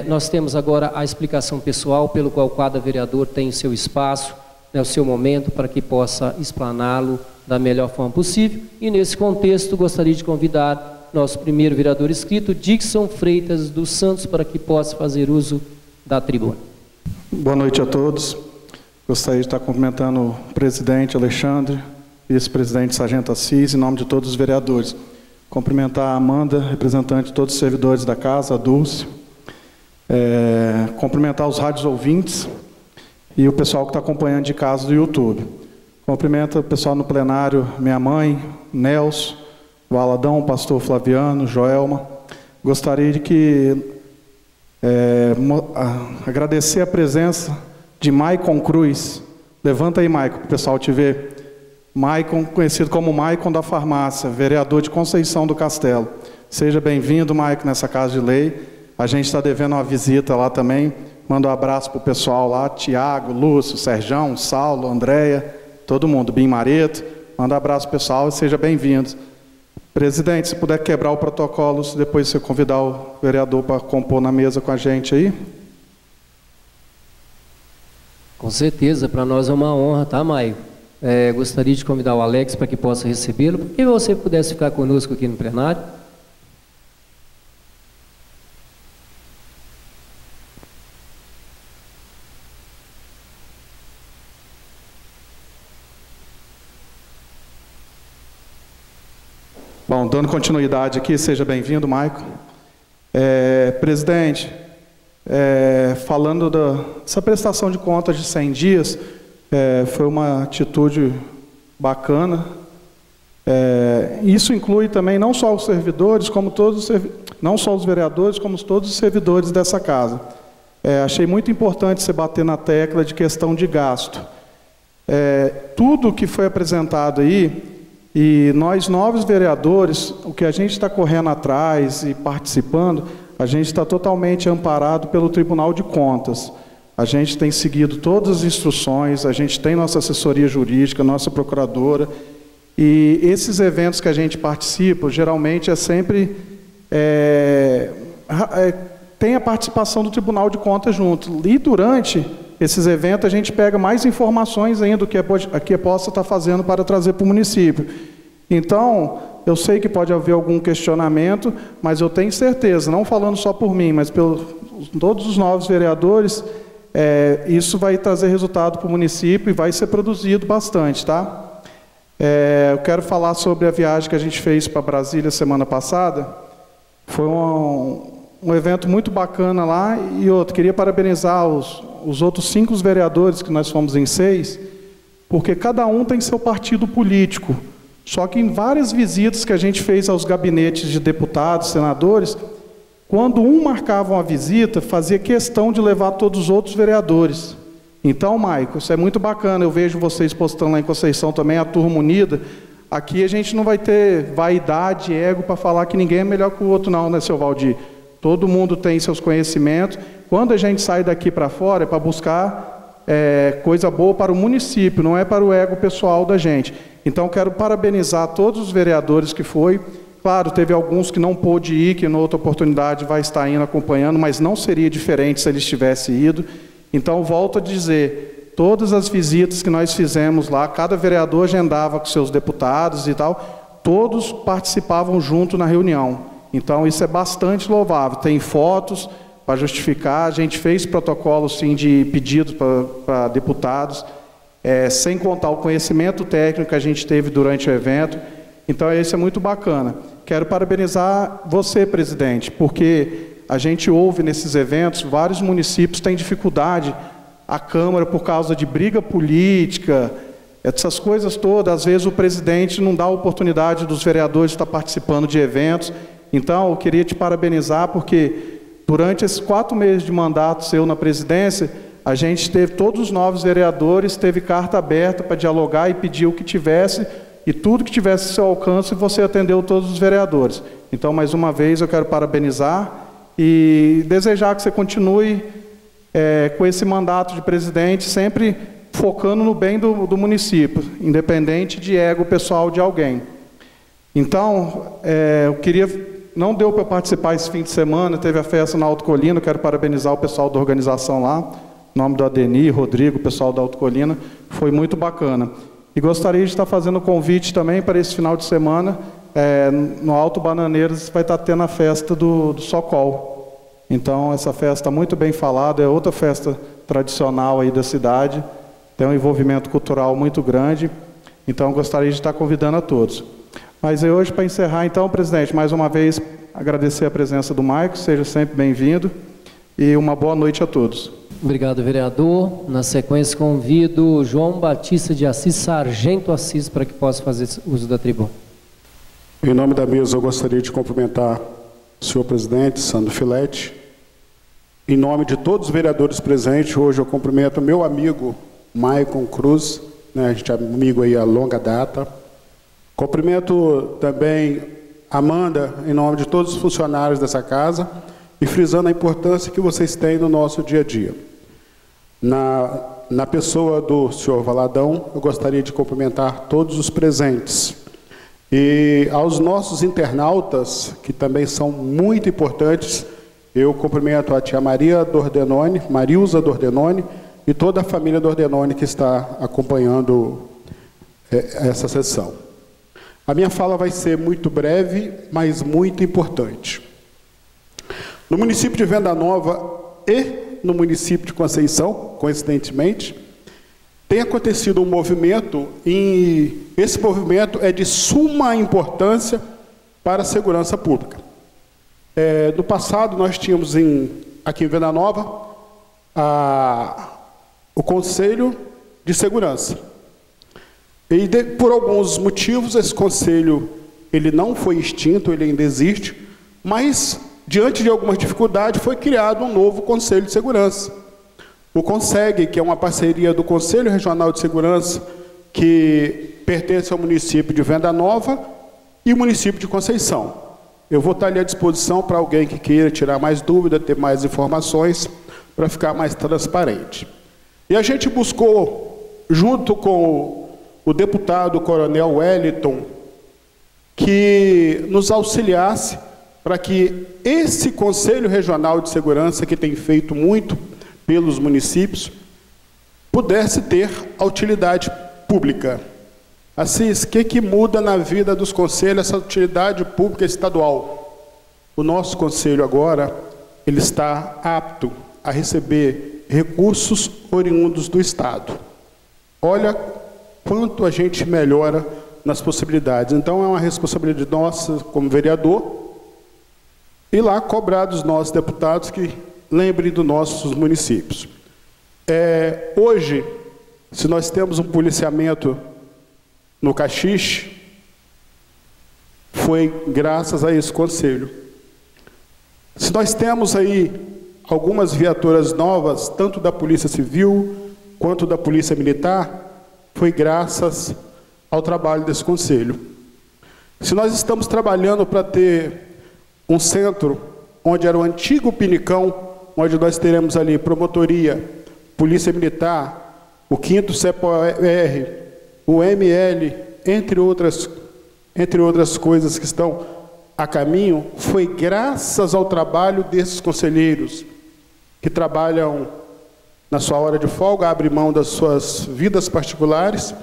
nós temos agora a explicação pessoal, pelo qual cada vereador tem o seu espaço, né, o seu momento, para que possa explaná-lo da melhor forma possível. E nesse contexto, gostaria de convidar nosso primeiro vereador inscrito, Dixon Freitas dos Santos, para que possa fazer uso da tribuna. Boa noite a todos. Gostaria de estar cumprimentando o presidente Alexandre, vice-presidente Sargento Assis, em nome de todos os vereadores. Cumprimentar a Amanda, representante de todos os servidores da casa, a Dulce. Cumprimentar os rádios ouvintes e o pessoal que está acompanhando de casa do YouTube. Cumprimento o pessoal no plenário, minha mãe, Nelson, o Aladão, o pastor Flaviano, Joelma. Gostaria de agradecer a presença de Maicon Cruz. Levanta aí, Maicon, para o pessoal te ver. Maicon, conhecido como Maicon da Farmácia, vereador de Conceição do Castelo. Seja bem-vindo, Maicon, nessa Casa de Lei. A gente está devendo uma visita lá também. Manda um abraço para o pessoal lá, Tiago, Lúcio, Serjão, Saulo, Andréia, todo mundo, Bim Mareto. Manda um abraço, pessoal, e seja bem-vindo. Presidente, se puder quebrar o protocolo, depois você convidar o vereador para compor na mesa com a gente aí. Com certeza, para nós é uma honra, tá, Maio? Gostaria de convidar o Alex para que possa recebê-lo. Por que você pudesse ficar conosco aqui no plenário? Bom, dando continuidade aqui, seja bem-vindo, Maicon. Presidente, falando dessa prestação de contas de 100 dias, foi uma atitude bacana. Isso inclui também não só os servidores, como não só os vereadores, como todos os servidores dessa casa. Achei muito importante você bater na tecla de questão de gasto. Tudo que foi apresentado aí, e nós, novos vereadores, o que a gente está correndo atrás e participando, a gente está totalmente amparado pelo Tribunal de Contas. A gente tem seguido todas as instruções, a gente tem nossa assessoria jurídica, nossa procuradora, e esses eventos que a gente participa, geralmente sempre tem a participação do Tribunal de Contas junto. E durante esses eventos a gente pega mais informações ainda do que possa estar fazendo para trazer para o município. Então, eu sei que pode haver algum questionamento, mas eu tenho certeza, não falando só por mim, mas por todos os novos vereadores, isso vai trazer resultado para o município e vai ser produzido bastante, tá? Eu quero falar sobre a viagem que a gente fez para Brasília semana passada. Foi um evento muito bacana lá. E outro, queria parabenizar os outros 5 vereadores, que nós fomos em 6, porque cada um tem seu partido político. Só que em várias visitas que a gente fez aos gabinetes de deputados, senadores, quando um marcava uma visita, fazia questão de levar todos os outros vereadores. Então, Maicon, isso é muito bacana. Eu vejo vocês postando lá em Conceição também, a turma unida. Aqui a gente não vai ter vaidade, ego, para falar que ninguém é melhor que o outro não, né, seu Valdir? Todo mundo tem seus conhecimentos. Quando a gente sai daqui para fora, é para buscar coisa boa para o município, não é para o ego pessoal da gente. Então, quero parabenizar todos os vereadores que foi. Claro, teve alguns que não pôde ir, que na outra oportunidade vai estar indo acompanhando, mas não seria diferente se eles tivessem ido. Então, volto a dizer, todas as visitas que nós fizemos lá, cada vereador agendava com seus deputados e tal, todos participavam junto na reunião. Então, isso é bastante louvável. Tem fotos para justificar, a gente fez protocolo, sim, de pedidos para deputados, sem contar o conhecimento técnico que a gente teve durante o evento. Então, isso é muito bacana. Quero parabenizar você, presidente, porque a gente ouve nesses eventos, vários municípios têm dificuldade, a Câmara, por causa de briga política, essas coisas todas. Às vezes o presidente não dá a oportunidade dos vereadores estar participando de eventos. Então, eu queria te parabenizar, porque durante esses 4 meses de mandato seu na presidência, a gente teve, todos os novos vereadores, teve carta aberta para dialogar e pedir o que tivesse, e tudo que tivesse ao seu alcance, você atendeu todos os vereadores. Então, mais uma vez, eu quero parabenizar e desejar que você continue com esse mandato de presidente, sempre focando no bem do município, independente de ego pessoal de alguém. Então, eu queria... Não deu para participar esse fim de semana, teve a festa na Alto Colina, quero parabenizar o pessoal da organização lá, em nome do Adenir, Rodrigo, o pessoal da Alto Colina, foi muito bacana. E gostaria de estar fazendo um convite também para esse final de semana, no Alto Bananeiras vai estar tendo a festa do Socol. Então, essa festa muito bem falada, é outra festa tradicional aí da cidade, tem um envolvimento cultural muito grande, então gostaria de estar convidando a todos. Mas hoje, para encerrar, então, presidente, mais uma vez, agradecer a presença do Marcos, seja sempre bem-vindo, e uma boa noite a todos. Obrigado, vereador. Na sequência, convido João Batista de Assis, Sargento Assis, para que possa fazer uso da tribuna. Em nome da mesa, eu gostaria de cumprimentar o senhor presidente, Sandro Filete. Em nome de todos os vereadores presentes, hoje eu cumprimento meu amigo, Maicon Cruz, né, a gente é amigo aí há longa data. Cumprimento também Amanda, em nome de todos os funcionários dessa casa, e frisando a importância que vocês têm no nosso dia a dia. Na pessoa do senhor Valadão, eu gostaria de cumprimentar todos os presentes. E aos nossos internautas, que também são muito importantes, eu cumprimento a tia Maria Dordenone, Marilza Dordenone, e toda a família Dordenone que está acompanhando essa sessão. A minha fala vai ser muito breve, mas muito importante. No município de Venda Nova e no município de Conceição, coincidentemente, tem acontecido um movimento, e esse movimento é de suma importância para a segurança pública. No passado, nós tínhamos aqui em Venda Nova o Conselho de Segurança. E por alguns motivos, esse conselho ele não foi extinto, ele ainda existe, mas, diante de algumas dificuldades, foi criado um novo Conselho de Segurança. O CONSEG, que é uma parceria do Conselho Regional de Segurança, que pertence ao município de Venda Nova e o município de Conceição. Eu vou estar ali à disposição para alguém que queira tirar mais dúvida, ter mais informações, para ficar mais transparente. E a gente buscou, junto com o deputado Coronel Wellington, que nos auxiliasse para que esse Conselho Regional de Segurança, que tem feito muito pelos municípios, pudesse ter a utilidade pública. Assis, o que muda na vida dos conselhos essa utilidade pública estadual? O nosso conselho agora, ele está apto a receber recursos oriundos do Estado. Olha quanto a gente melhora nas possibilidades. Então, é uma responsabilidade nossa, como vereador, ir lá cobrar dos nossos deputados que lembrem dos nossos municípios. Hoje, se nós temos um policiamento no Caxixe, foi graças a esse conselho. Se nós temos aí algumas viaturas novas, tanto da Polícia Civil quanto da Polícia Militar, foi graças ao trabalho desse conselho. Se nós estamos trabalhando para ter um centro onde era o antigo Pinicão, onde nós teremos ali promotoria, Polícia Militar, o 5º CEPOR, o ML, entre outras coisas que estão a caminho, foi graças ao trabalho desses conselheiros que trabalham na sua hora de folga, abrem mão das suas vidas particulares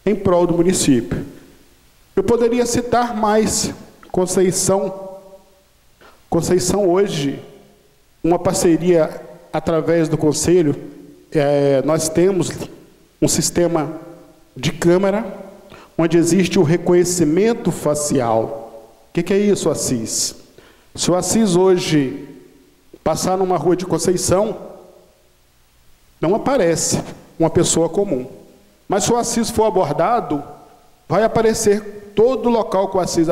em prol do município. Eu poderia citar mais. Conceição hoje, uma parceria através do conselho, nós temos um sistema de câmera, onde existe o reconhecimento facial. O que é isso, Assis? Se o Assis hoje passar numa rua de Conceição, não aparece uma pessoa comum. Mas se o Assis for abordado, vai aparecer todo o local que o Assis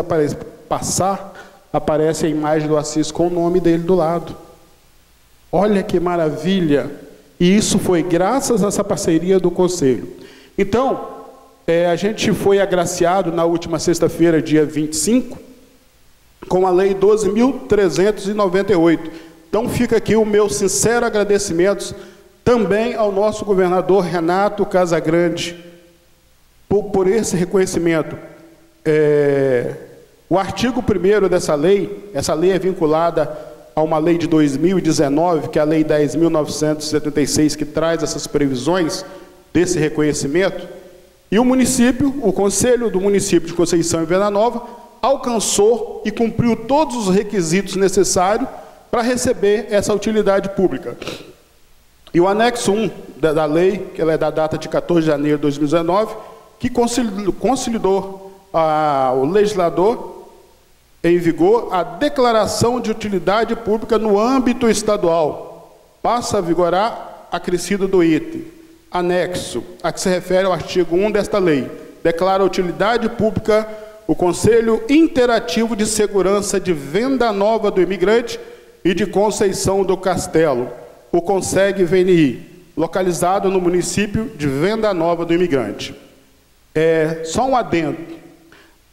aparece a imagem do Assis com o nome dele do lado. Olha que maravilha! E isso foi graças a essa parceria do Conselho. Então, a gente foi agraciado na última sexta-feira, dia 25, com a Lei 12.398. Então, fica aqui o meu sincero agradecimento Também ao nosso governador Renato Casagrande, por esse reconhecimento. O artigo 1º dessa lei, essa lei é vinculada a uma lei de 2019, que é a Lei 10.976, que traz essas previsões desse reconhecimento, e o município, o Conselho do Município de Conceição e Venda Nova, alcançou e cumpriu todos os requisitos necessários para receber essa utilidade pública. E o anexo 1 da lei, que ela é da data de 14 de janeiro de 2019, que consolidou o legislador em vigor a declaração de utilidade pública no âmbito estadual, passa a vigorar acrescido do item. Anexo, a que se refere ao artigo 1 desta lei, declara utilidade pública o Conselho Interativo de Segurança de Venda Nova do Imigrante e de Conceição do Castelo, o CONSEG VNI, localizado no município de Venda Nova do Imigrante. Só um adendo,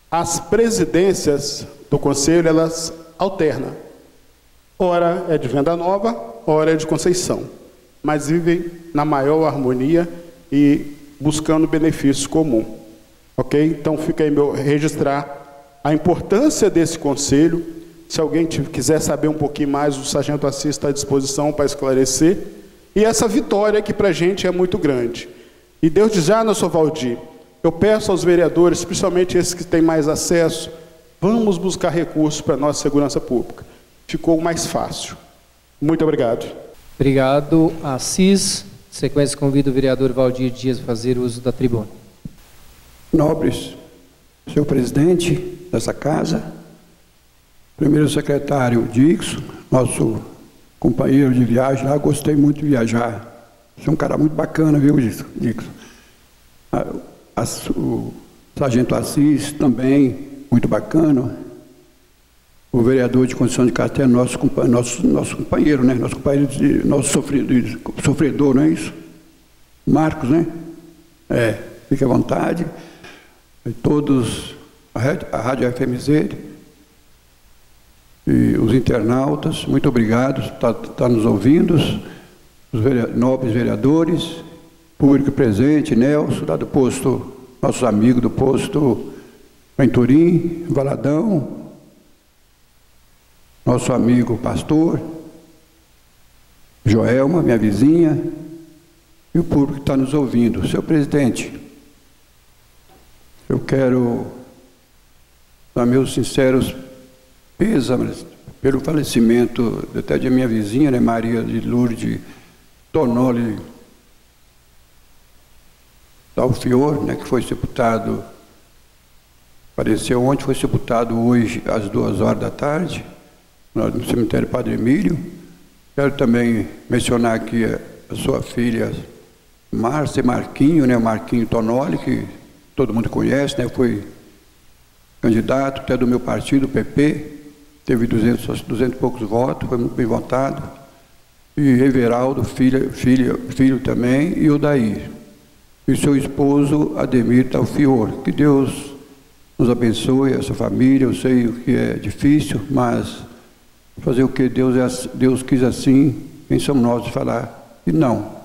as presidências do Conselho, elas alternam. Ora é de Venda Nova, ora é de Conceição, mas vivem na maior harmonia e buscando benefício comum. Ok? Então fica aí meu registrar a importância desse conselho. Se alguém quiser saber um pouquinho mais, o sargento Assis está à disposição para esclarecer. E essa vitória que para a gente é muito grande. E desde já, Sr. Valdir, eu peço aos vereadores, principalmente esses que têm mais acesso, vamos buscar recursos para a nossa segurança pública. Ficou mais fácil. Muito obrigado. Obrigado, Assis. Sequência, convido o vereador Valdir Dias a fazer uso da tribuna. Nobres, senhor presidente dessa casa, primeiro secretário Dixon, nosso companheiro de viagem lá, gostei muito de viajar. Você é um cara muito bacana, viu, Dixon? O sargento Assis também, muito bacana. O vereador de Conceição de Castelo, nosso companheiro, né? Nosso companheiro, nosso sofredor, não é isso? Marcos, né? Fique à vontade. E todos, a Rádio FMZ e os internautas, muito obrigado por estar nos ouvindo, os nobres vereadores, público presente, Nelson, lá do posto, nossos amigos do posto Venturim, Valadão, nosso amigo pastor, Joelma, minha vizinha, e o público que está nos ouvindo. Senhor presidente, eu quero dar meus sinceros pêsames pelo falecimento até de minha vizinha, né, Maria de Lourdes Tonoli Dalfior, né, que foi sepultado, faleceu ontem, foi sepultado hoje às 14h, no cemitério Padre Emílio. Quero também mencionar aqui a sua filha Márcia Marquinho, né, Marquinho Tonoli, que todo mundo conhece, né, foi candidato até do meu partido, o PP, teve 200 e poucos votos, foi muito bem votado. E Everaldo, filho também, e Odair. E seu esposo, Ademir Dalfior. Que Deus nos abençoe, essa família. Eu sei o que é difícil, mas fazer o que Deus quis assim, quem somos nós de falar que não.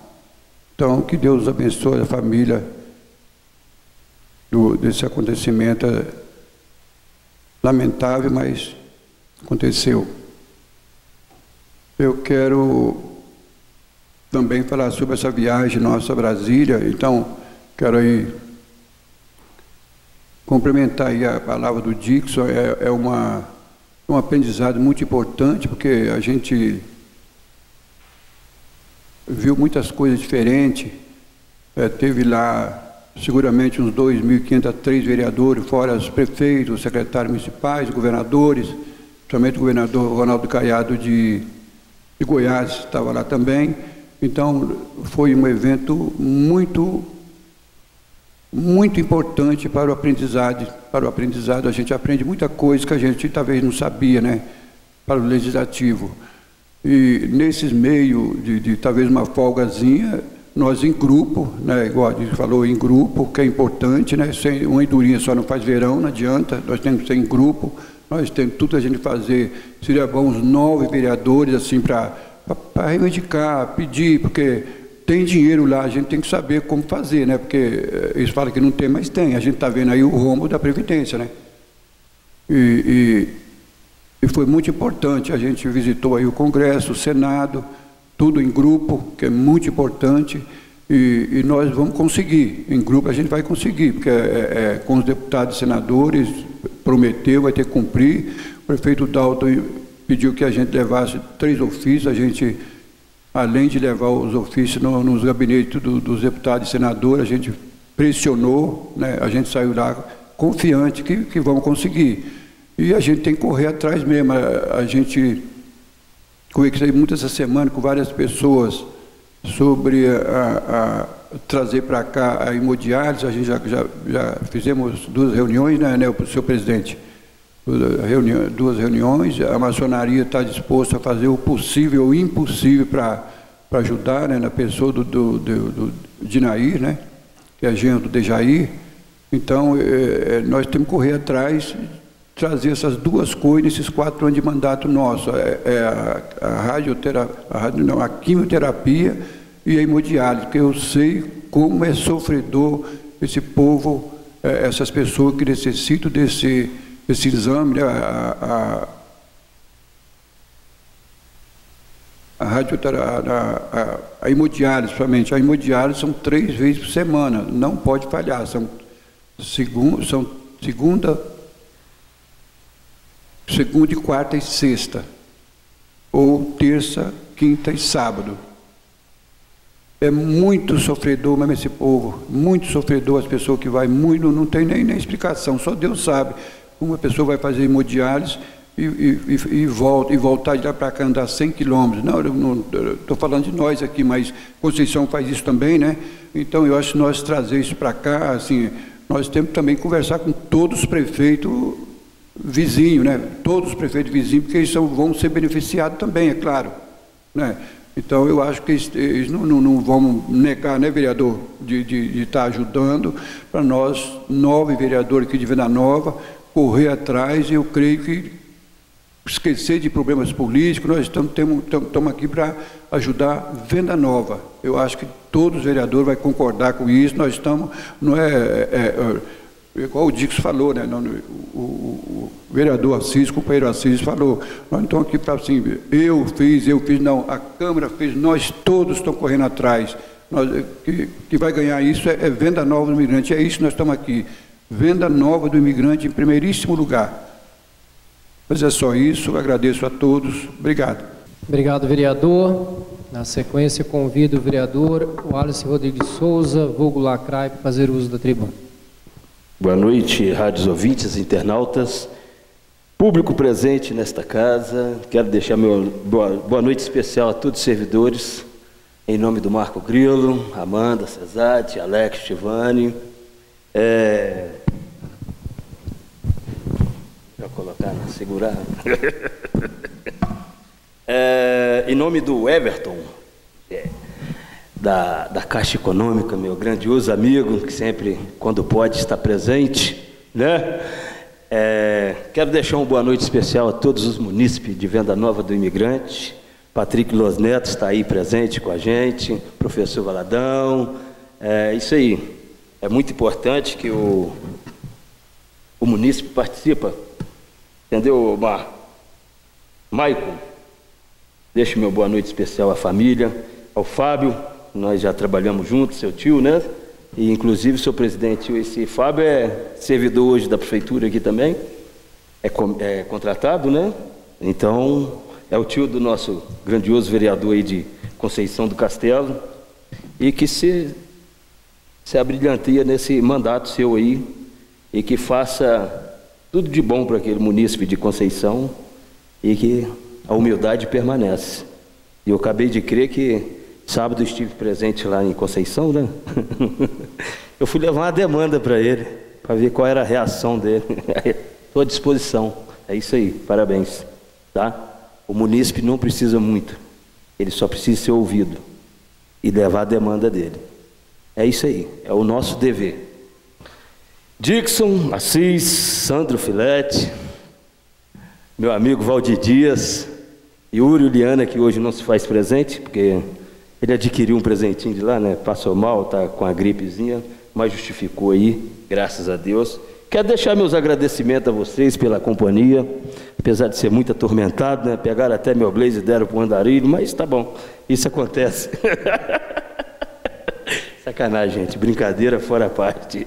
Então, que Deus abençoe a família desse acontecimento lamentável, mas aconteceu. Eu quero também falar sobre essa viagem nossa a Brasília, então quero aí complementar aí a palavra do Dixon. É um aprendizado muito importante, porque a gente viu muitas coisas diferentes. Teve lá seguramente uns 2.500 a 3 vereadores, fora os prefeitos, os secretários municipais, governadores, principalmente o governador Ronaldo Caiado de Goiás estava lá também. Então, foi um evento muito importante para o aprendizado. A gente aprende muita coisa que a gente talvez não sabia, né? Para o legislativo. E nesses meios de talvez uma folgazinha, nós em grupo, né, igual a gente falou, em grupo, que é importante, né? Sem uma endurinha só não faz verão, não adianta, nós temos que ser em grupo, nós temos tudo a gente fazer. Seria bom uns 9 vereadores, assim, para reivindicar, pedir, porque tem dinheiro lá, a gente tem que saber como fazer, né? Porque eles falam que não tem, mas tem. A gente está vendo aí o rombo da Previdência, né? E foi muito importante. A gente visitou aí o Congresso, o Senado, tudo em grupo, que é muito importante. E nós vamos conseguir. Em grupo a gente vai conseguir, porque com os deputados e senadores, prometeu, vai ter que cumprir. O prefeito Dalton pediu que a gente levasse 3 ofícios. A gente, além de levar os ofícios nos gabinetes dos deputados e senadores, a gente pressionou, né? A gente saiu lá confiante que vamos conseguir. E a gente tem que correr atrás mesmo. A gente conversei muito essa semana com várias pessoas sobre trazer para cá a hemodiálise. A gente já fizemos 2 reuniões, né, senhor presidente? 2 reuniões. A maçonaria está disposta a fazer o possível e o impossível para ajudar, né, na pessoa do Dinair, né, que é genro do Dejair. Então, nós temos que correr atrás, trazer essas 2 coisas nesses 4 anos de mandato nosso. A quimioterapia e a hemodiálise, porque eu sei como é sofredor esse povo, essas pessoas que necessitam desse exame, né? A hemodiálise, somente. A hemodiálise são 3 vezes por semana, não pode falhar. São segunda e quarta e sexta, ou terça, quinta e sábado. É muito sofredor mesmo esse povo, muito sofredor. As pessoas que vai muito, não tem nem explicação, só Deus sabe. Uma pessoa vai fazer hemodiálise e voltar de lá para cá, andar 100 quilômetros. Não estou falando de nós aqui, mas Conceição faz isso também, né? Então eu acho que nós trazer isso para cá, assim, nós temos que também conversar com todos os prefeitos vizinhos, né? Todos os prefeitos vizinhos, porque eles vão ser beneficiados também, é claro, né? Então eu acho que eles não vão negar, né, vereador, de estar ajudando para nós, 9 vereadores aqui de Venda Nova, correr atrás. E eu creio que esquecer de problemas políticos, nós estamos aqui para ajudar Venda Nova. Eu acho que todos os vereadores vão concordar com isso. Nós estamos, não igual o Dix falou, né? O vereador Assis, o companheiro Assis falou, nós não estamos aqui para assim, eu fiz, não, a Câmara fez, nós todos estamos correndo atrás. Que vai ganhar isso é Venda Nova do Imigrante, é isso que nós estamos aqui. Venda Nova do Imigrante em primeiríssimo lugar. Mas é só isso, agradeço a todos, obrigado. Obrigado, vereador. Na sequência, convido o vereador Wallace Rodrigues Souza, vulgo Lacrae, para fazer uso da tribuna. Boa noite, rádios ouvintes, internautas, público presente nesta casa. Quero deixar meu boa noite especial a todos os servidores, em nome do Marco Grilo, Amanda, Cesate, Alex, Tivani. Vou colocar, segurar. Em nome do Everton, da Caixa Econômica, meu grandioso amigo, que sempre, quando pode, está presente, né? Quero deixar uma boa noite especial a todos os munícipes de Venda Nova do Imigrante. Patrick Los Neto está aí presente com a gente, professor Valadão. Isso aí, é muito importante que o munícipe participa, entendeu, Maicon? Deixo meu boa noite especial à família, ao Fábio. Nós já trabalhamos juntos, seu tio, né? E inclusive, seu presidente, esse Fábio é servidor hoje da prefeitura aqui também, é contratado, né? Então, é o tio do nosso grandioso vereador aí de Conceição do Castelo, e que se abrilhanteia nesse mandato seu aí, e que faça tudo de bom para aquele munícipe de Conceição, e que a humildade permanece. E eu acabei de crer que sábado eu estive presente lá em Conceição, né? Eu fui levar uma demanda para ele, para ver qual era a reação dele. Estou à disposição. É isso aí, parabéns. Tá? O munícipe não precisa muito, ele só precisa ser ouvido e levar a demanda dele. É isso aí, é o nosso dever. Dixon, Assis, Sandro Filete, meu amigo Valdir Dias, Yuri e Liana, que hoje não se faz presente, porque Ele adquiriu um presentinho de lá, né? Passou mal, tá com a gripezinha, mas justificou aí, graças a Deus. Quero deixar meus agradecimentos a vocês pela companhia, apesar de ser muito atormentado, né? Pegaram até meu blazer e deram para o andarilho, mas tá bom, isso acontece. Sacanagem, gente, brincadeira fora a parte.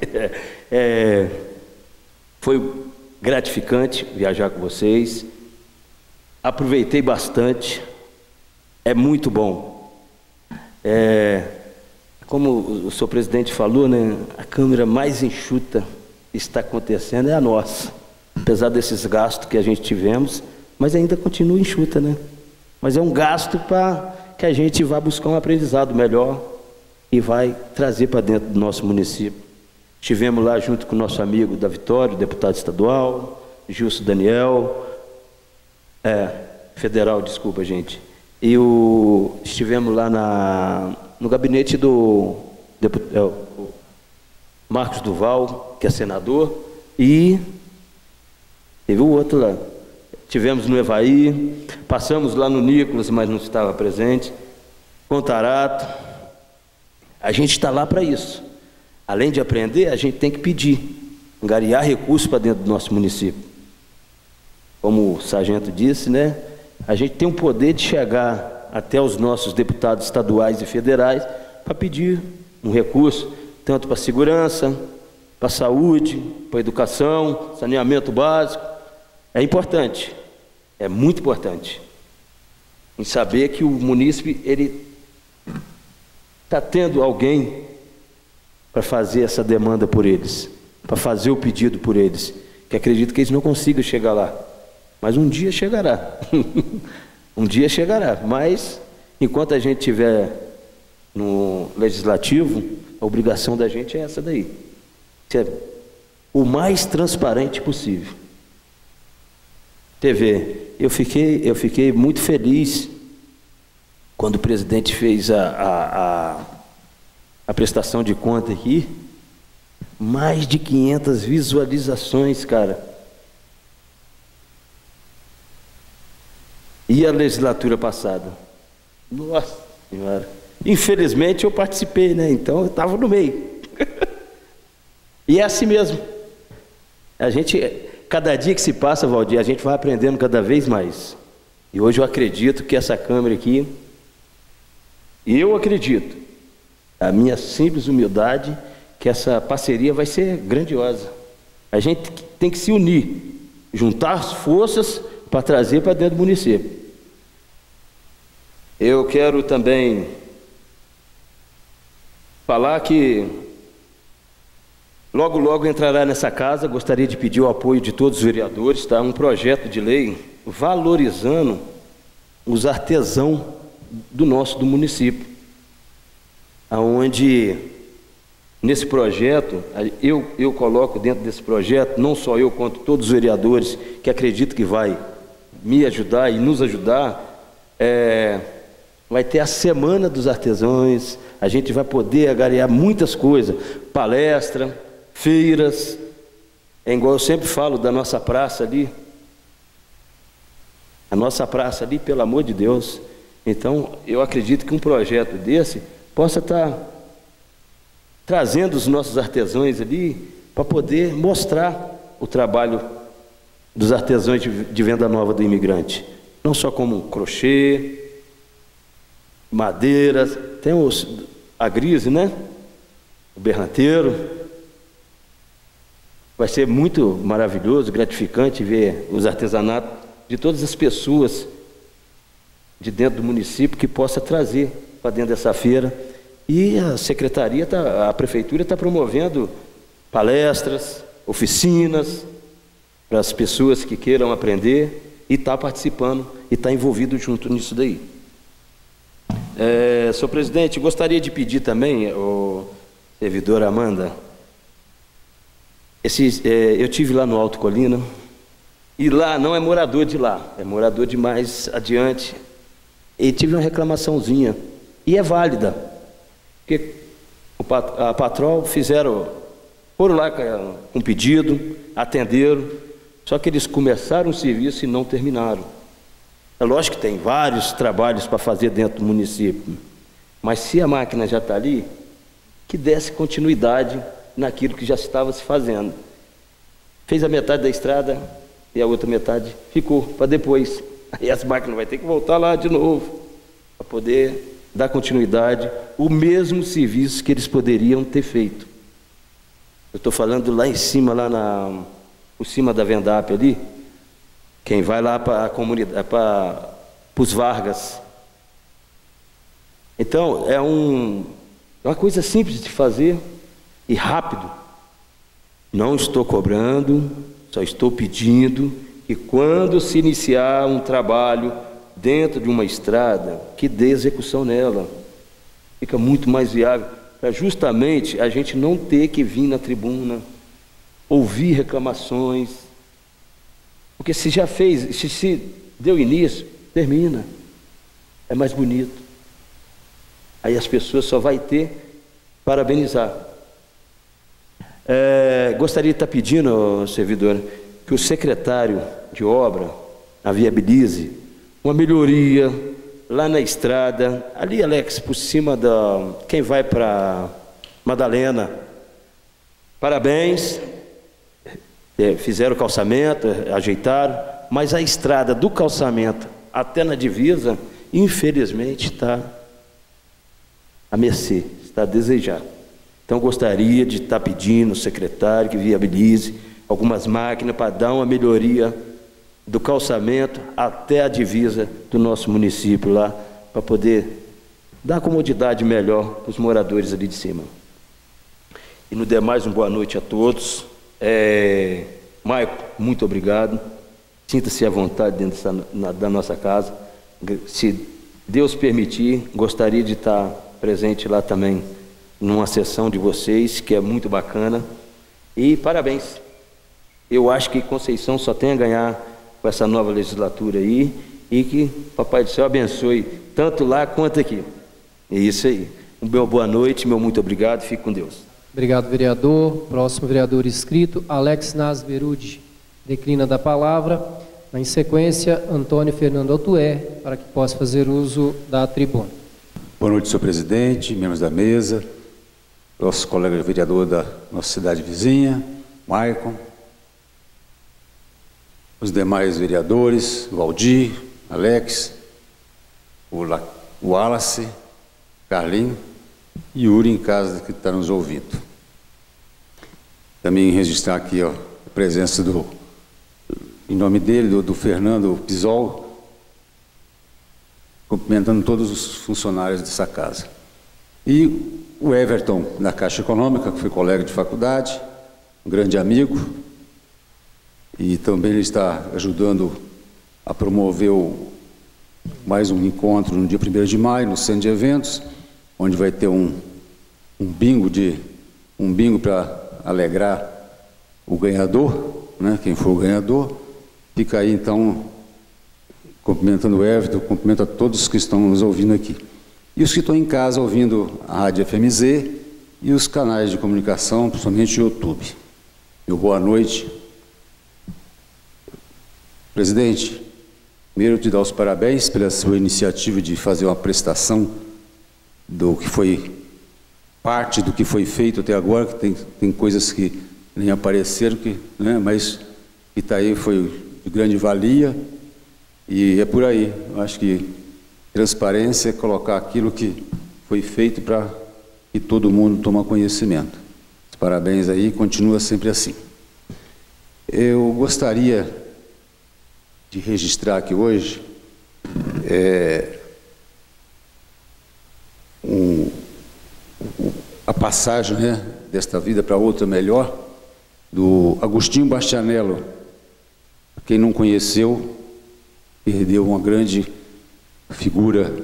Foi gratificante viajar com vocês, aproveitei bastante, é muito bom. Como o senhor presidente falou, né? A câmara mais enxuta está acontecendo é a nossa, apesar desses gastos que a gente tivemos, mas ainda continua enxuta, né? Mas é um gasto para que a gente vá buscar um aprendizado melhor e vai trazer para dentro do nosso município. Estivemos lá junto com o nosso amigo da Vitória, o deputado estadual, Gilson Daniel, federal, desculpa, gente. E estivemos lá no gabinete do Marcos Duval, que é senador, e teve o outro lá. Tivemos no Evaí, passamos lá no Nicolas, mas não estava presente, Contarato. A gente está lá para isso. Além de aprender, a gente tem que pedir, angariar recursos para dentro do nosso município. Como o sargento disse, né? A gente tem o poder de chegar até os nossos deputados estaduais e federais para pedir um recurso, tanto para segurança, para saúde, para educação, saneamento básico. É importante, é muito importante, em saber que o munícipe, ele está tendo alguém para fazer essa demanda por eles, para fazer o pedido por eles, que acredito que eles não consigam chegar lá, mas um dia chegará. Um dia chegará, mas enquanto a gente estiver no legislativo, a obrigação da gente é essa daí, ser o mais transparente possível. TV, eu fiquei muito feliz quando o presidente fez a prestação de conta aqui, mais de 500 visualizações, cara. E a legislatura passada? Nossa Senhora! Infelizmente eu participei, né? Então eu estava no meio. E é assim mesmo. A gente, cada dia que se passa, Valdir, a gente vai aprendendo cada vez mais. E hoje eu acredito que essa Câmara aqui, eu acredito, a minha simples humildade, que essa parceria vai ser grandiosa. A gente tem que se unir, juntar as forças para trazer para dentro do município. Eu quero também falar que logo entrará nessa casa, gostaria de pedir o apoio de todos os vereadores, tá? Um projeto de lei valorizando os artesãos do município, aonde nesse projeto, eu coloco dentro desse projeto, não só eu, quanto todos os vereadores, que acredito que vai me ajudar e nos ajudar, vai ter a Semana dos Artesãos, a gente vai poder agregar muitas coisas, palestra, feiras, igual eu sempre falo da nossa praça ali, a nossa praça ali, pelo amor de Deus. Então, eu acredito que um projeto desse possa estar trazendo os nossos artesãos ali para poder mostrar o trabalho dos artesãos de Venda Nova do Imigrante, não só como crochê, madeiras, tem a grise, né? O berranteiro. Vai ser muito maravilhoso, gratificante ver os artesanatos de todas as pessoas de dentro do município que possa trazer para dentro dessa feira. E a secretaria, a prefeitura está promovendo palestras, oficinas para as pessoas que queiram aprender e está participando e está envolvido junto nisso daí. Senhor presidente, gostaria de pedir também, servidora Amanda, eu tive lá no Alto Colina, e lá não é morador de lá, é morador de mais adiante, e tive uma reclamaçãozinha, e é válida, porque a patrol foram lá com pedido, atenderam, só que eles começaram o serviço e não terminaram. É lógico que tem vários trabalhos para fazer dentro do município, Mas se a máquina já está ali, que desse continuidade naquilo que já estava se fazendo. Fez a metade da estrada e a outra metade ficou para depois. Aí as máquinas vão ter que voltar lá de novo para poder dar continuidade, o mesmo serviço que eles poderiam ter feito. Eu estou falando lá em cima, lá por cima da Vendap ali, quem vai lá para a comunidade, para os Vargas. Então, é uma coisa simples de fazer e rápido. Não estou cobrando, só estou pedindo que quando se iniciar um trabalho dentro de uma estrada, que dê execução nela. Fica muito mais viável, para justamente a gente não ter que vir na tribuna, ouvir reclamações. Porque se já fez, se deu início, termina. É mais bonito. Aí as pessoas só vai ter parabenizar. Gostaria de estar pedindo, servidor, que o secretário de obra viabilize uma melhoria lá na estrada, ali, Alex, por cima da... Quem vai para Madalena, parabéns, fizeram o calçamento, ajeitaram, mas a estrada do calçamento até na divisa, infelizmente, está a mercê, está a desejar. Então, gostaria de estar pedindo ao secretário que viabilize algumas máquinas para dar uma melhoria do calçamento até a divisa do nosso município lá, para poder dar comodidade melhor para os moradores ali de cima. E no demais, uma boa noite a todos. Maico, muito obrigado. Sinta-se à vontade dentro da nossa casa. Se Deus permitir, gostaria de estar presente lá também, numa sessão de vocês, que é muito bacana. E parabéns. Eu acho que Conceição só tem a ganhar com essa nova legislatura aí, e que Papai do Céu abençoe tanto lá quanto aqui. É isso aí. Uma boa noite, meu muito obrigado, fique com Deus. Obrigado, vereador. Próximo vereador inscrito, Alex Nasberudi, declina da palavra. Em sequência, Antônio Fernando Altué, para que possa fazer uso da tribuna. Boa noite, senhor presidente, membros da mesa, nosso colega vereador da nossa cidade vizinha, Maicon, os demais vereadores, Valdir, Alex, o Wallace, Carlinho e Yuri em casa que está nos ouvindo. Também registrar aqui a presença em nome dele, do Fernando Pisol, cumprimentando todos os funcionários dessa casa. E o Everton, da Caixa Econômica, que foi colega de faculdade, um grande amigo, e também ele está ajudando a promover mais um encontro no dia 1º de maio, no centro de eventos, onde vai ter um bingo para alegrar o ganhador, né, quem for o ganhador. Fica aí, então, cumprimentando o Everton, cumprimento a todos que estão nos ouvindo aqui. E os que estão em casa ouvindo a Rádio FMZ e os canais de comunicação, principalmente o YouTube. Meu boa noite. Presidente, primeiro te dar os parabéns pela sua iniciativa de fazer uma prestação do que foi parte do que foi feito até agora, que tem coisas que nem apareceram, né, mas que está aí, foi de grande valia, e é por aí. Eu acho que transparência é colocar aquilo que foi feito para que todo mundo tome conhecimento. Parabéns aí, continua sempre assim. Eu gostaria de registrar aqui hoje a passagem, né, desta vida para outra melhor, do Agostinho Bastianello. Quem não conheceu, perdeu uma grande figura.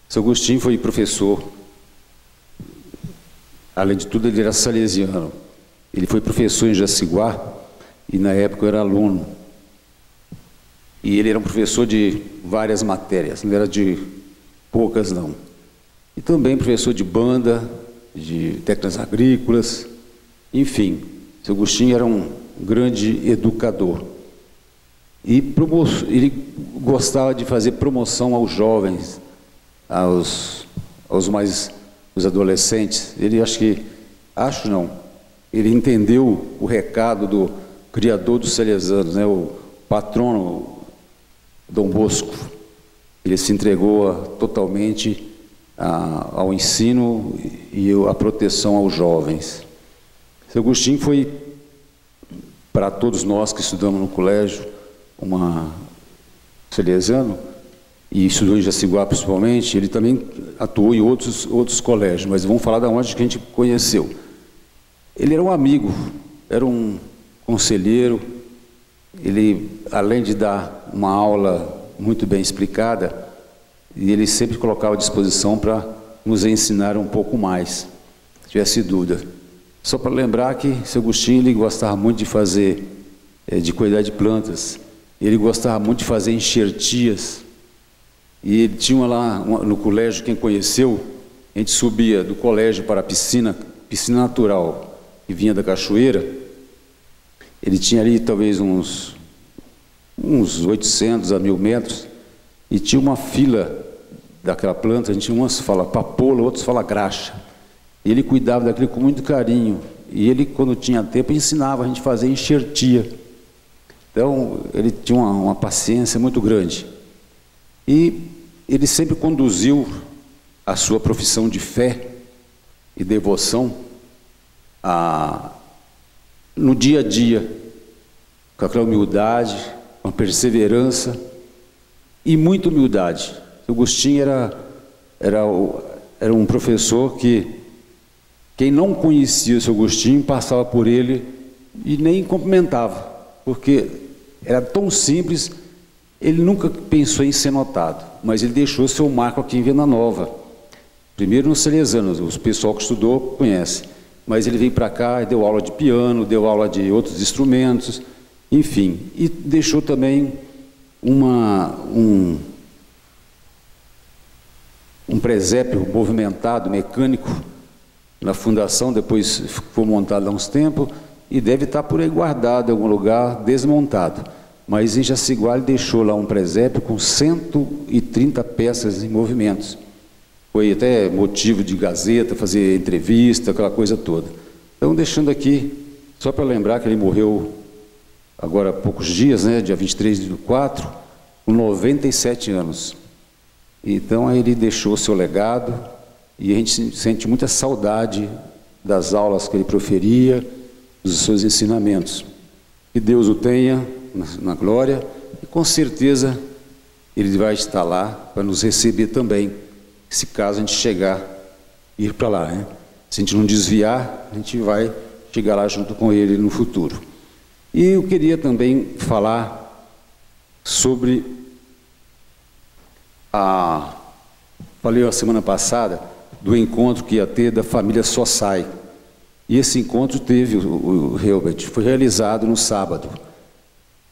Seu Agostinho foi professor. Além de tudo, ele era salesiano. Ele foi professor em Jaciguá e na época eu era aluno. E ele era um professor de várias matérias, não era de poucas não. E também professor de banda, de técnicas agrícolas, enfim. Seu Agostinho era um grande educador. E ele gostava de fazer promoção aos jovens, aos os adolescentes. Ele ele entendeu o recado do criador dos Salesianos, né, o patrono Dom Bosco. Ele se entregou totalmente ao ensino e à proteção aos jovens. Seu Agostinho foi, para todos nós que estudamos no colégio, salesiano, e estudou em Jaciguá principalmente, ele também atuou em outros colégios, mas vamos falar da onde que a gente conheceu. Ele era um amigo, era um conselheiro, ele, além de dar uma aula muito bem explicada, ele sempre colocava à disposição para nos ensinar um pouco mais, se tivesse dúvida. Só para lembrar que seu Agostinho, ele gostava muito de cuidar de plantas, ele gostava muito de fazer enxertias, e ele tinha lá no colégio, quem conheceu, a gente subia do colégio para a piscina natural, que vinha da cachoeira. Ele tinha ali talvez uns 800 a 1000 metros, e tinha uma fila daquela planta, a gente uns fala papoula, outros fala graxa, e ele cuidava daquilo com muito carinho, e ele, quando tinha tempo, ensinava a gente a fazer enxertia. Então ele tinha uma paciência muito grande, e ele sempre conduziu a sua profissão de fé e devoção no dia a dia, com aquela humildade, com a perseverança e muita humildade. O Agostinho era um professor que quem não conhecia o seu Agostinho passava por ele e nem cumprimentava, porque era tão simples. Ele nunca pensou em ser notado, mas ele deixou seu marco aqui em Venda Nova. Primeiro nos Salesianos, o pessoal que estudou conhece, mas ele veio para cá e deu aula de piano, deu aula de outros instrumentos, enfim, e deixou também um presépio movimentado, mecânico, na fundação. Depois foi montado há uns tempos e deve estar por aí guardado em algum lugar, desmontado. Mas em Jaciguá ele deixou lá um presépio com 130 peças em movimentos. Foi até motivo de Gazeta, fazer entrevista, aquela coisa toda. Então, deixando aqui, só para lembrar que ele morreu agora há poucos dias, né, dia 23/4, com 97 anos. Então, ele deixou seu legado e a gente sente muita saudade das aulas que ele proferia, dos seus ensinamentos. Que Deus o tenha na glória, e com certeza ele vai estar lá para nos receber também, se caso a gente ir para lá, né? Se a gente não desviar, a gente vai chegar lá junto com ele no futuro. E eu queria também falar sobre falei a semana passada do encontro que ia ter da família Sossai, e esse encontro teve o Helbert, foi realizado no sábado.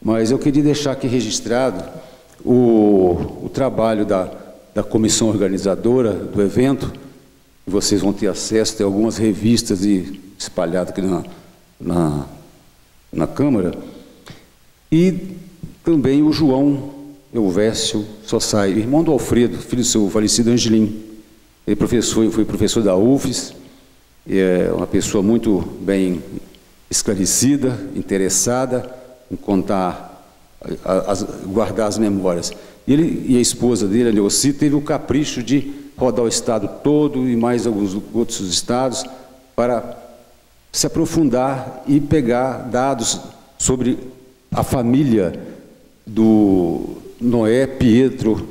Mas eu queria deixar aqui registrado o trabalho da comissão organizadora do evento. Vocês vão ter acesso, tem algumas revistas espalhadas aqui na Câmara. E também o João Elvésio Sossai, irmão do Alfredo, filho do seu falecido Angelim. Ele foi professor da UFES, é uma pessoa muito bem esclarecida, interessada em guardar as memórias. Ele e a esposa dele, a Leoci, teve o capricho de rodar o estado todo e mais alguns outros estados para se aprofundar e pegar dados sobre a família do Noé Pietro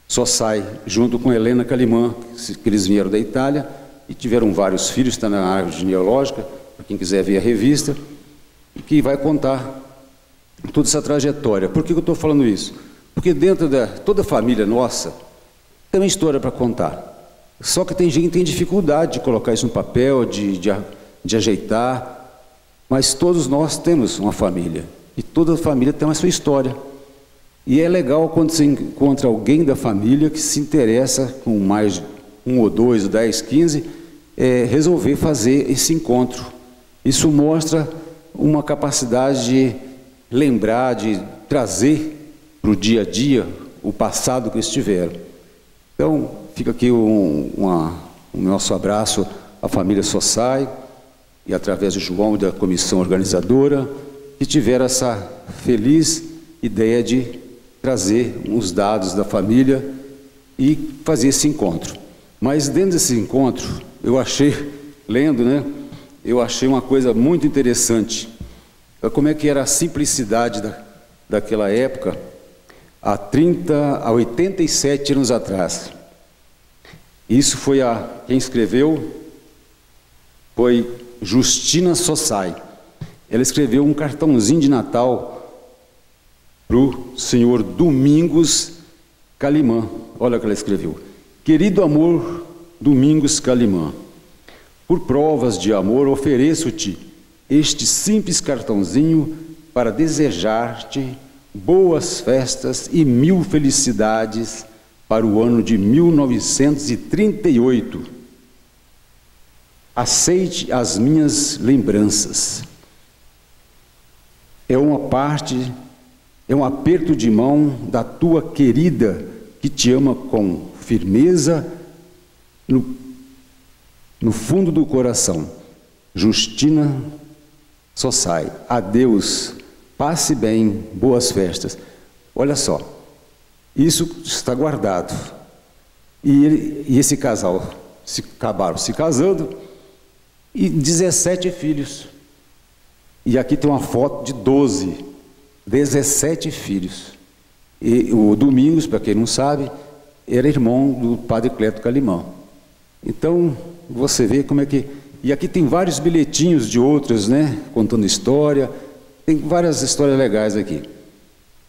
Sossai, junto com Helena Calimã, que eles vieram da Itália e tiveram vários filhos, está na árvore genealógica, para quem quiser ver a revista, que vai contar toda essa trajetória. Por que eu estou falando isso? Porque dentro de toda a família nossa tem uma história para contar. Só que tem gente que tem dificuldade de colocar isso no papel, de ajeitar, mas todos nós temos uma família, e toda família tem a sua história. E é legal quando você encontra alguém da família que se interessa com mais 1 ou 2 ou 10, 15, resolver fazer esse encontro. Isso mostra uma capacidade de lembrar, de trazer para o dia a dia o passado que eles tiveram. Então, fica aqui o nosso abraço à família Sossai e através do João e da comissão organizadora, que tiveram essa feliz ideia de trazer uns dados da família e fazer esse encontro. Mas dentro desse encontro, eu achei, lendo, né, eu achei uma coisa muito interessante. Como é que era a simplicidade daquela época, há 87 anos atrás. Isso foi quem escreveu foi Justina Sossai. Ela escreveu um cartãozinho de Natal para o senhor Domingos Calimã. Olha o que ela escreveu: querido amor Domingos Calimã, por provas de amor ofereço-te este simples cartãozinho para desejar-te boas festas e 1000 felicidades para o ano de 1938. Aceite as minhas lembranças. É um aperto de mão da tua querida que te ama com firmeza no fundo do coração. Justina Sossai. Adeus, passe bem, boas festas. Olha só, isso está guardado. E esse casal acabaram se casando e 17 filhos. E aqui tem uma foto de 17 filhos. E o Domingos, para quem não sabe, era irmão do padre Cleto Calimã. Então, você vê como é que... E aqui tem vários bilhetinhos de outros, né? Contando história. Tem várias histórias legais aqui.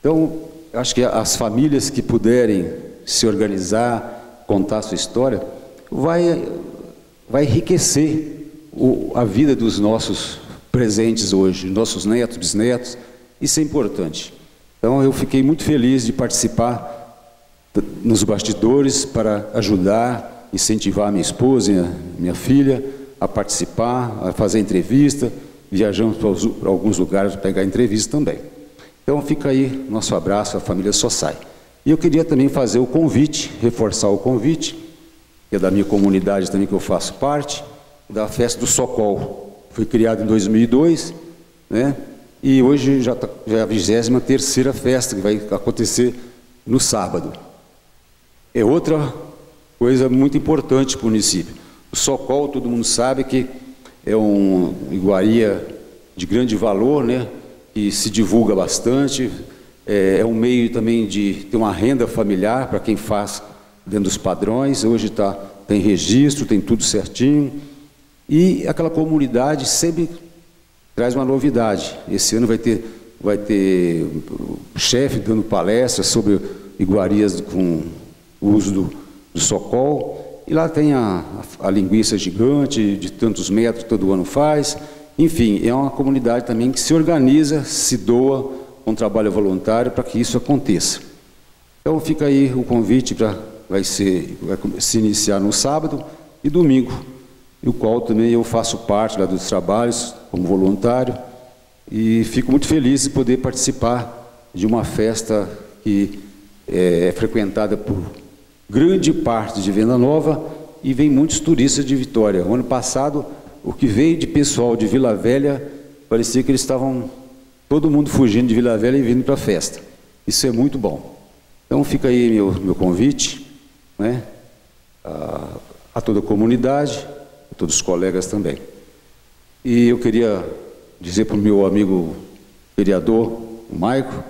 Então, acho que as famílias que puderem se organizar, contar a sua história, vai enriquecer a vida dos nossos presentes hoje, nossos netos, bisnetos. Isso é importante. Então, eu fiquei muito feliz de participar nos bastidores para ajudar, incentivar minha esposa e minha filha a participar, a fazer entrevista. Viajamos para alguns lugares para pegar entrevista também. Então fica aí nosso abraço à família Sossai. E eu queria também fazer o convite, reforçar o convite, que é da minha comunidade também, que eu faço parte, da Festa do Socol. Foi criado em 2002, né? E hoje já é a 23ª festa, que vai acontecer no sábado. É outra coisa muito importante para o município. O Socol, todo mundo sabe que é uma iguaria de grande valor, né? Que se divulga bastante, é um meio também de ter uma renda familiar para quem faz dentro dos padrões. Hoje tem registro, tem tudo certinho, e aquela comunidade sempre traz uma novidade. Esse ano vai ter o chefe dando palestras sobre iguarias com o uso do Socol. E lá tem a linguiça gigante, de tantos metros, todo ano faz. Enfim, é uma comunidade também que se organiza, se doa com trabalho voluntário para que isso aconteça. Então fica aí o convite vai se iniciar no sábado e domingo, e o qual também eu faço parte lá dos trabalhos como voluntário, e fico muito feliz de poder participar de uma festa que é frequentada por grande parte de Venda Nova, e vem muitos turistas de Vitória. O ano passado, o que veio de pessoal de Vila Velha, parecia que eles estavam todo mundo fugindo de Vila Velha e vindo para a festa. Isso é muito bom. Então fica aí meu convite, né, a toda a comunidade, a todos os colegas também. E eu queria dizer para o meu amigo vereador, o Maico,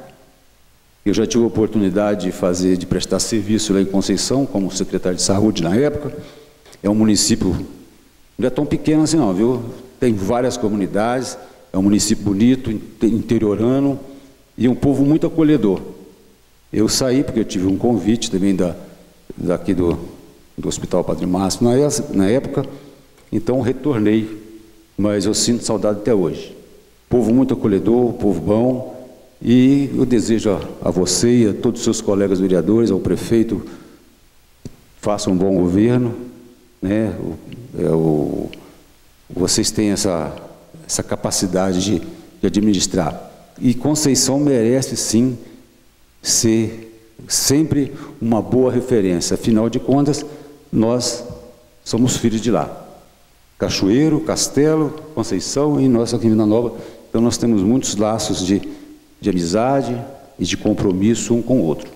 eu já tive a oportunidade de prestar serviço lá em Conceição, como secretário de saúde na época. É um município, não é tão pequeno assim não, viu? Tem várias comunidades, é um município bonito, interiorano, e um povo muito acolhedor. Eu saí porque eu tive um convite também daqui do Hospital Padre Márcio na época, então retornei, mas eu sinto saudade até hoje. Povo muito acolhedor, povo bom. E eu desejo a você e a todos os seus colegas vereadores, ao prefeito, façam um bom governo, né? Vocês têm essa capacidade de administrar. E Conceição merece, sim, ser sempre uma boa referência. Afinal de contas, nós somos filhos de lá. Cachoeiro, Castelo, Conceição e nós aqui em Venda Nova. Então nós temos muitos laços de amizade e de compromisso um com o outro.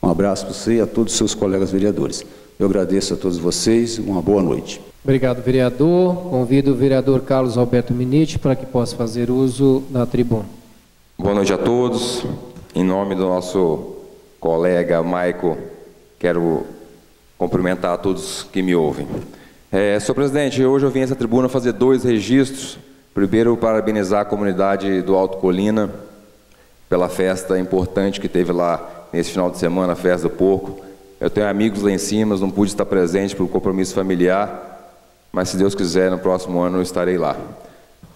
Um abraço para você e a todos os seus colegas vereadores. Eu agradeço a todos vocês, uma boa noite. Obrigado, vereador. Convido o vereador Carlos Alberto Minetti para que possa fazer uso da tribuna. Boa noite a todos. Em nome do nosso colega Maico, quero cumprimentar a todos que me ouvem. Senhor presidente, hoje eu vim a essa tribuna fazer 2 registros. Primeiro, parabenizar a comunidade do Alto Colina pela festa importante que teve lá nesse final de semana, a festa do porco. Eu tenho amigos lá em cima, não pude estar presente por compromisso familiar, mas se Deus quiser, no próximo ano eu estarei lá.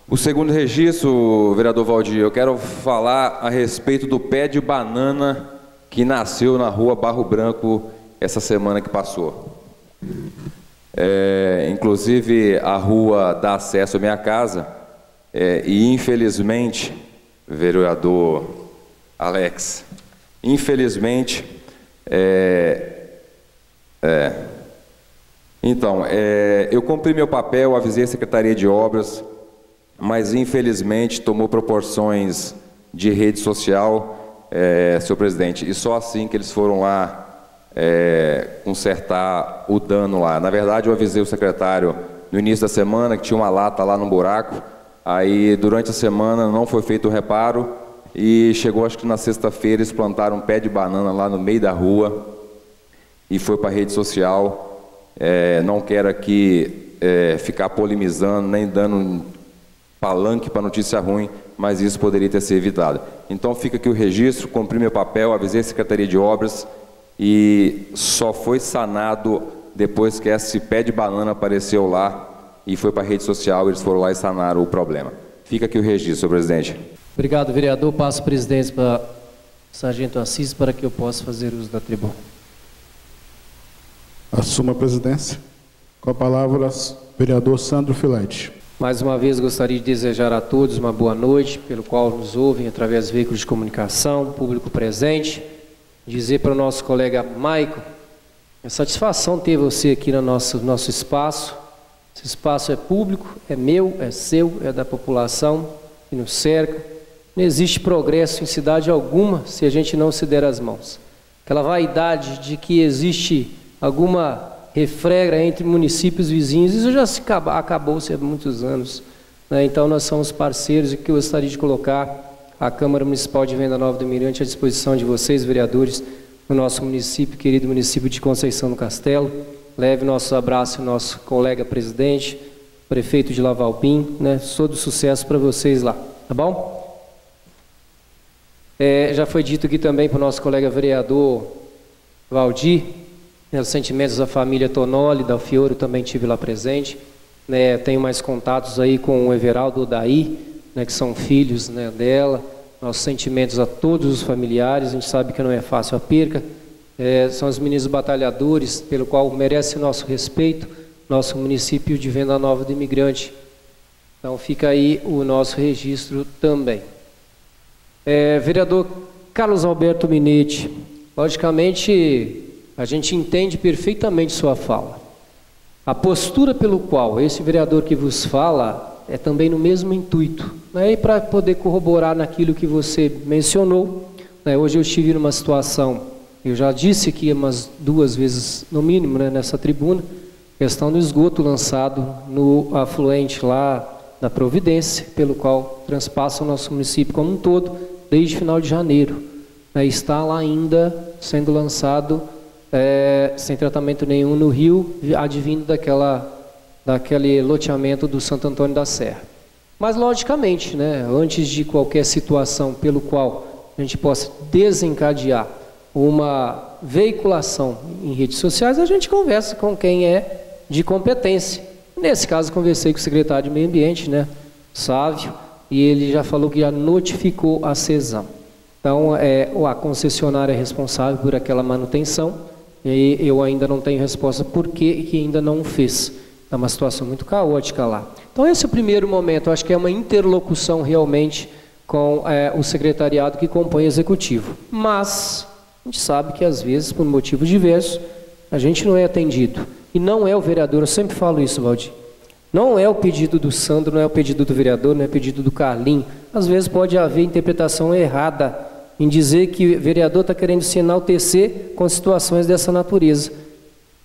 O segundo registro, vereador Valdir, eu quero falar a respeito do pé de banana que nasceu na rua Barro Branco essa semana que passou. Inclusive, a rua dá acesso à minha casa, e infelizmente, vereador Alex, infelizmente, eu cumpri meu papel, avisei a Secretaria de Obras, mas infelizmente tomou proporções de rede social, senhor presidente, e só assim que eles foram lá consertar o dano lá. Na verdade, eu avisei o secretário no início da semana que tinha uma lata lá no buraco, aí durante a semana não foi feito o reparo e chegou, acho que na sexta-feira, eles plantaram um pé de banana lá no meio da rua e foi para a rede social. Não quero aqui ficar polemizando, nem dando palanque para notícia ruim, mas isso poderia ter sido evitado. Então fica aqui o registro, cumpri meu papel, avisei a Secretaria de Obras e só foi sanado depois que esse pé de banana apareceu lá e foi para a rede social, eles foram lá e sanaram o problema. Fica aqui o registro, senhor presidente. Obrigado, vereador. Passo a presidência para o sargento Assis para que eu possa fazer uso da tribuna. Assuma a presidência. Com a palavra, vereador Sandro Filete. Mais uma vez gostaria de desejar a todos uma boa noite, pelo qual nos ouvem através de veículos de comunicação, público presente. Dizer para o nosso colega Maico, é satisfação ter você aqui no nosso espaço. Esse espaço é público, é meu, é seu, é da população que nos cerca. Não existe progresso em cidade alguma se a gente não se der as mãos. Aquela vaidade de que existe alguma refrega entre municípios vizinhos, isso já acabou-se há muitos anos, né? Então nós somos parceiros e que eu gostaria de colocar a Câmara Municipal de Venda Nova do Mirante à disposição de vocês, vereadores, no nosso município, querido município de Conceição do Castelo. Leve nosso abraço ao nosso colega presidente, prefeito de Lavalpim, né? Todo sucesso para vocês lá, tá bom? Já foi dito aqui também para o nosso colega vereador Valdir, né, os sentimentos da família Tonoli, da Alfioro, também tive lá presente, né? Tenho mais contatos aí com o Everaldo Odaí, né, que são filhos, né, dela. Nossos sentimentos a todos os familiares, a gente sabe que não é fácil a perca. São os meninos batalhadores, pelo qual merece nosso respeito, nosso município de Venda Nova do Imigrante. Então fica aí o nosso registro também. Vereador Carlos Alberto Minetti, logicamente a gente entende perfeitamente sua fala. A postura pelo qual esse vereador que vos fala é também no mesmo intuito, né? E para poder corroborar naquilo que você mencionou, né? Hoje eu estive numa situação, eu já disse aqui umas 2 vezes no mínimo, né, nessa tribuna, questão do esgoto lançado no afluente lá da Providência, pelo qual transpassa o nosso município como um todo, desde final de janeiro, né? Está lá ainda sendo lançado sem tratamento nenhum no rio, advindo daquele loteamento do Santo Antônio da Serra. Mas logicamente, né, antes de qualquer situação pelo qual a gente possa desencadear uma veiculação em redes sociais, a gente conversa com quem é de competência. Nesse caso, conversei com o secretário de Meio Ambiente, né, Sávio, e ele já falou que já notificou a CESAM. Então, a concessionária é responsável por aquela manutenção, e eu ainda não tenho resposta por que ainda não fez. É uma situação muito caótica lá. Então, esse é o primeiro momento. Eu acho que é uma interlocução realmente com o secretariado que compõe o executivo. Mas a gente sabe que, às vezes, por motivos diversos, a gente não é atendido. E não é o vereador, eu sempre falo isso, Valdir. Não é o pedido do Sandro, não é o pedido do vereador, não é o pedido do Carlinho. Às vezes pode haver interpretação errada em dizer que o vereador está querendo se enaltecer com situações dessa natureza.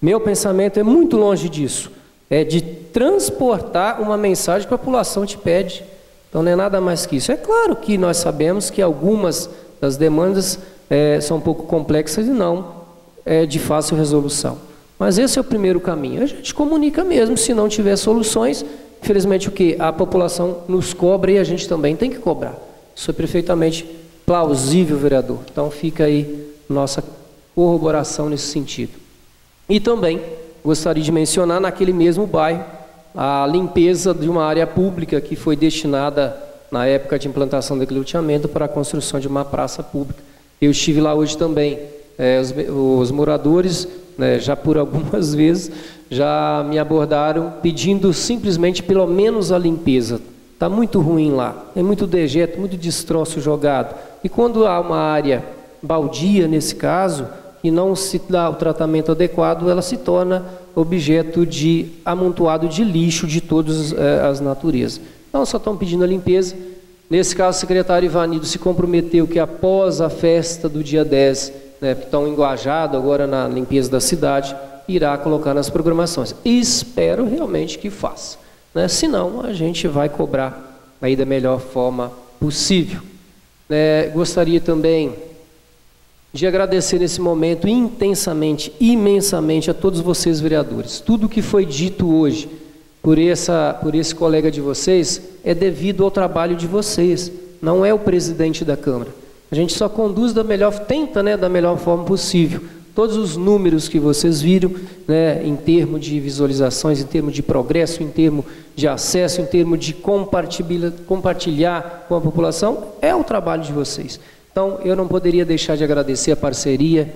Meu pensamento é muito longe disso. É de transportar uma mensagem que a população te pede. Então não é nada mais que isso. É claro que nós sabemos que algumas das demandas são um pouco complexas e não de fácil resolução. Mas esse é o primeiro caminho. A gente comunica mesmo, se não tiver soluções. Infelizmente o que? A população nos cobra e a gente também tem que cobrar. Isso é perfeitamente plausível, vereador. Então fica aí nossa corroboração nesse sentido. E também gostaria de mencionar naquele mesmo bairro a limpeza de uma área pública que foi destinada na época de implantação daquele loteamento para a construção de uma praça pública. Eu estive lá hoje também. Os moradores, já por algumas vezes, já me abordaram pedindo simplesmente pelo menos a limpeza. Está muito ruim lá, é muito dejeto, muito destroço jogado. E quando há uma área baldia, nesse caso, e não se dá o tratamento adequado, ela se torna objeto de amontoado de lixo de todas as naturezas. Então só estão pedindo a limpeza. Nesse caso, o secretário Ivanildo se comprometeu que após a festa do dia 10, que estão engajados agora na limpeza da cidade, irá colocar nas programações. E espero realmente que faça. Senão, a gente vai cobrar aí da melhor forma possível. Gostaria também de agradecer nesse momento intensamente, imensamente a todos vocês vereadores. Tudo que foi dito hoje por esse colega de vocês é devido ao trabalho de vocês, não é o presidente da Câmara. A gente só conduz tenta da melhor forma possível. Todos os números que vocês viram, em termos de visualizações, em termos de progresso, em termos de acesso, em termos de compartilhar com a população, é o trabalho de vocês. Então, eu não poderia deixar de agradecer a parceria,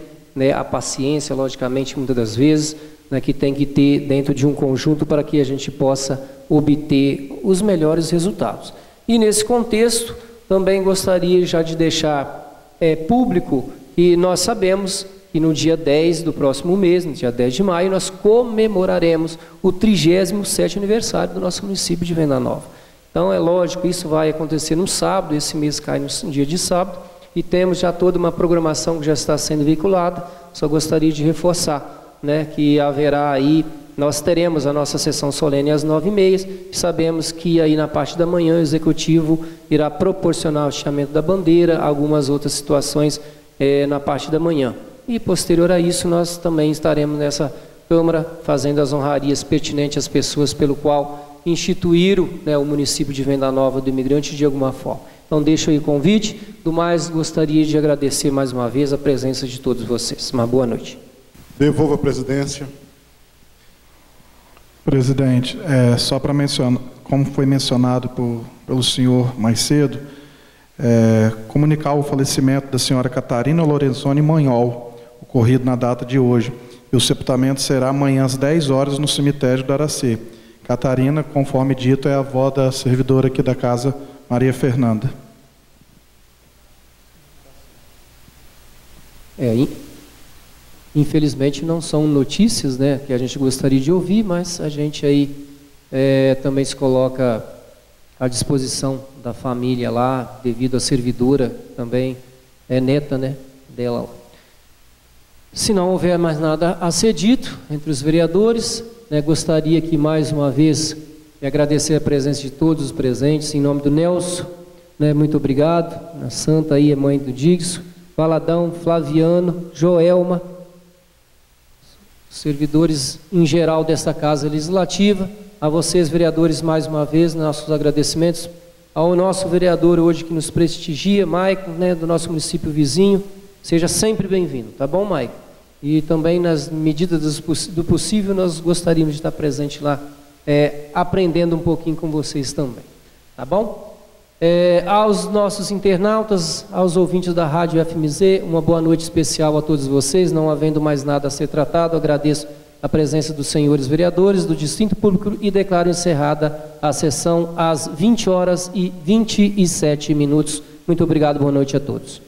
a paciência, logicamente, muitas das vezes, que tem que ter dentro de um conjunto para que a gente possa obter os melhores resultados. E nesse contexto, também gostaria já de deixar público que nós sabemos que no dia 10 do próximo mês, no dia 10 de maio, nós comemoraremos o 37º aniversário do nosso município de Venda Nova. Então, é lógico, isso vai acontecer no sábado, esse mês cai no dia de sábado, e temos já toda uma programação que já está sendo veiculada. Só gostaria de reforçar, que haverá aí, nós teremos a nossa sessão solene às 9h30, e sabemos que aí na parte da manhã o Executivo irá proporcionar o hasteamento da bandeira, algumas outras situações na parte da manhã. E posterior a isso, nós também estaremos nessa Câmara fazendo as honrarias pertinentes às pessoas pelo qual instituíram o município de Venda Nova do Imigrante de alguma forma. Então deixo aí o convite. Do mais, gostaria de agradecer mais uma vez a presença de todos vocês. Uma boa noite. Devolvo a presidência. Presidente, só para mencionar, como foi mencionado pelo senhor mais cedo, comunicar o falecimento da senhora Catarina Lorenzoni Manhol, ocorrido na data de hoje. E o sepultamento será amanhã às 10 horas no cemitério do Aracê. Catarina, conforme dito, é a avó da servidora aqui da casa, Maria Fernanda. Infelizmente não são notícias que a gente gostaria de ouvir, mas a gente aí também se coloca à disposição da família lá, devido à servidora também, neta dela. Se não houver mais nada a ser dito entre os vereadores, gostaria aqui mais uma vez de agradecer a presença de todos os presentes, em nome do Nelson, muito obrigado, a Santa aí, a mãe do Digson, Valadão, Flaviano, Joelma, servidores em geral desta Casa Legislativa, a vocês vereadores mais uma vez, nossos agradecimentos, ao nosso vereador hoje que nos prestigia, Maicon, do nosso município vizinho, seja sempre bem-vindo, tá bom, Maicon? E também nas medidas do possível nós gostaríamos de estar presente lá, aprendendo um pouquinho com vocês também, tá bom? Aos nossos internautas, aos ouvintes da Rádio FMZ, uma boa noite especial a todos vocês. Não havendo mais nada a ser tratado, agradeço a presença dos senhores vereadores do Distrito Público e declaro encerrada a sessão às 20h27. Muito obrigado, boa noite a todos.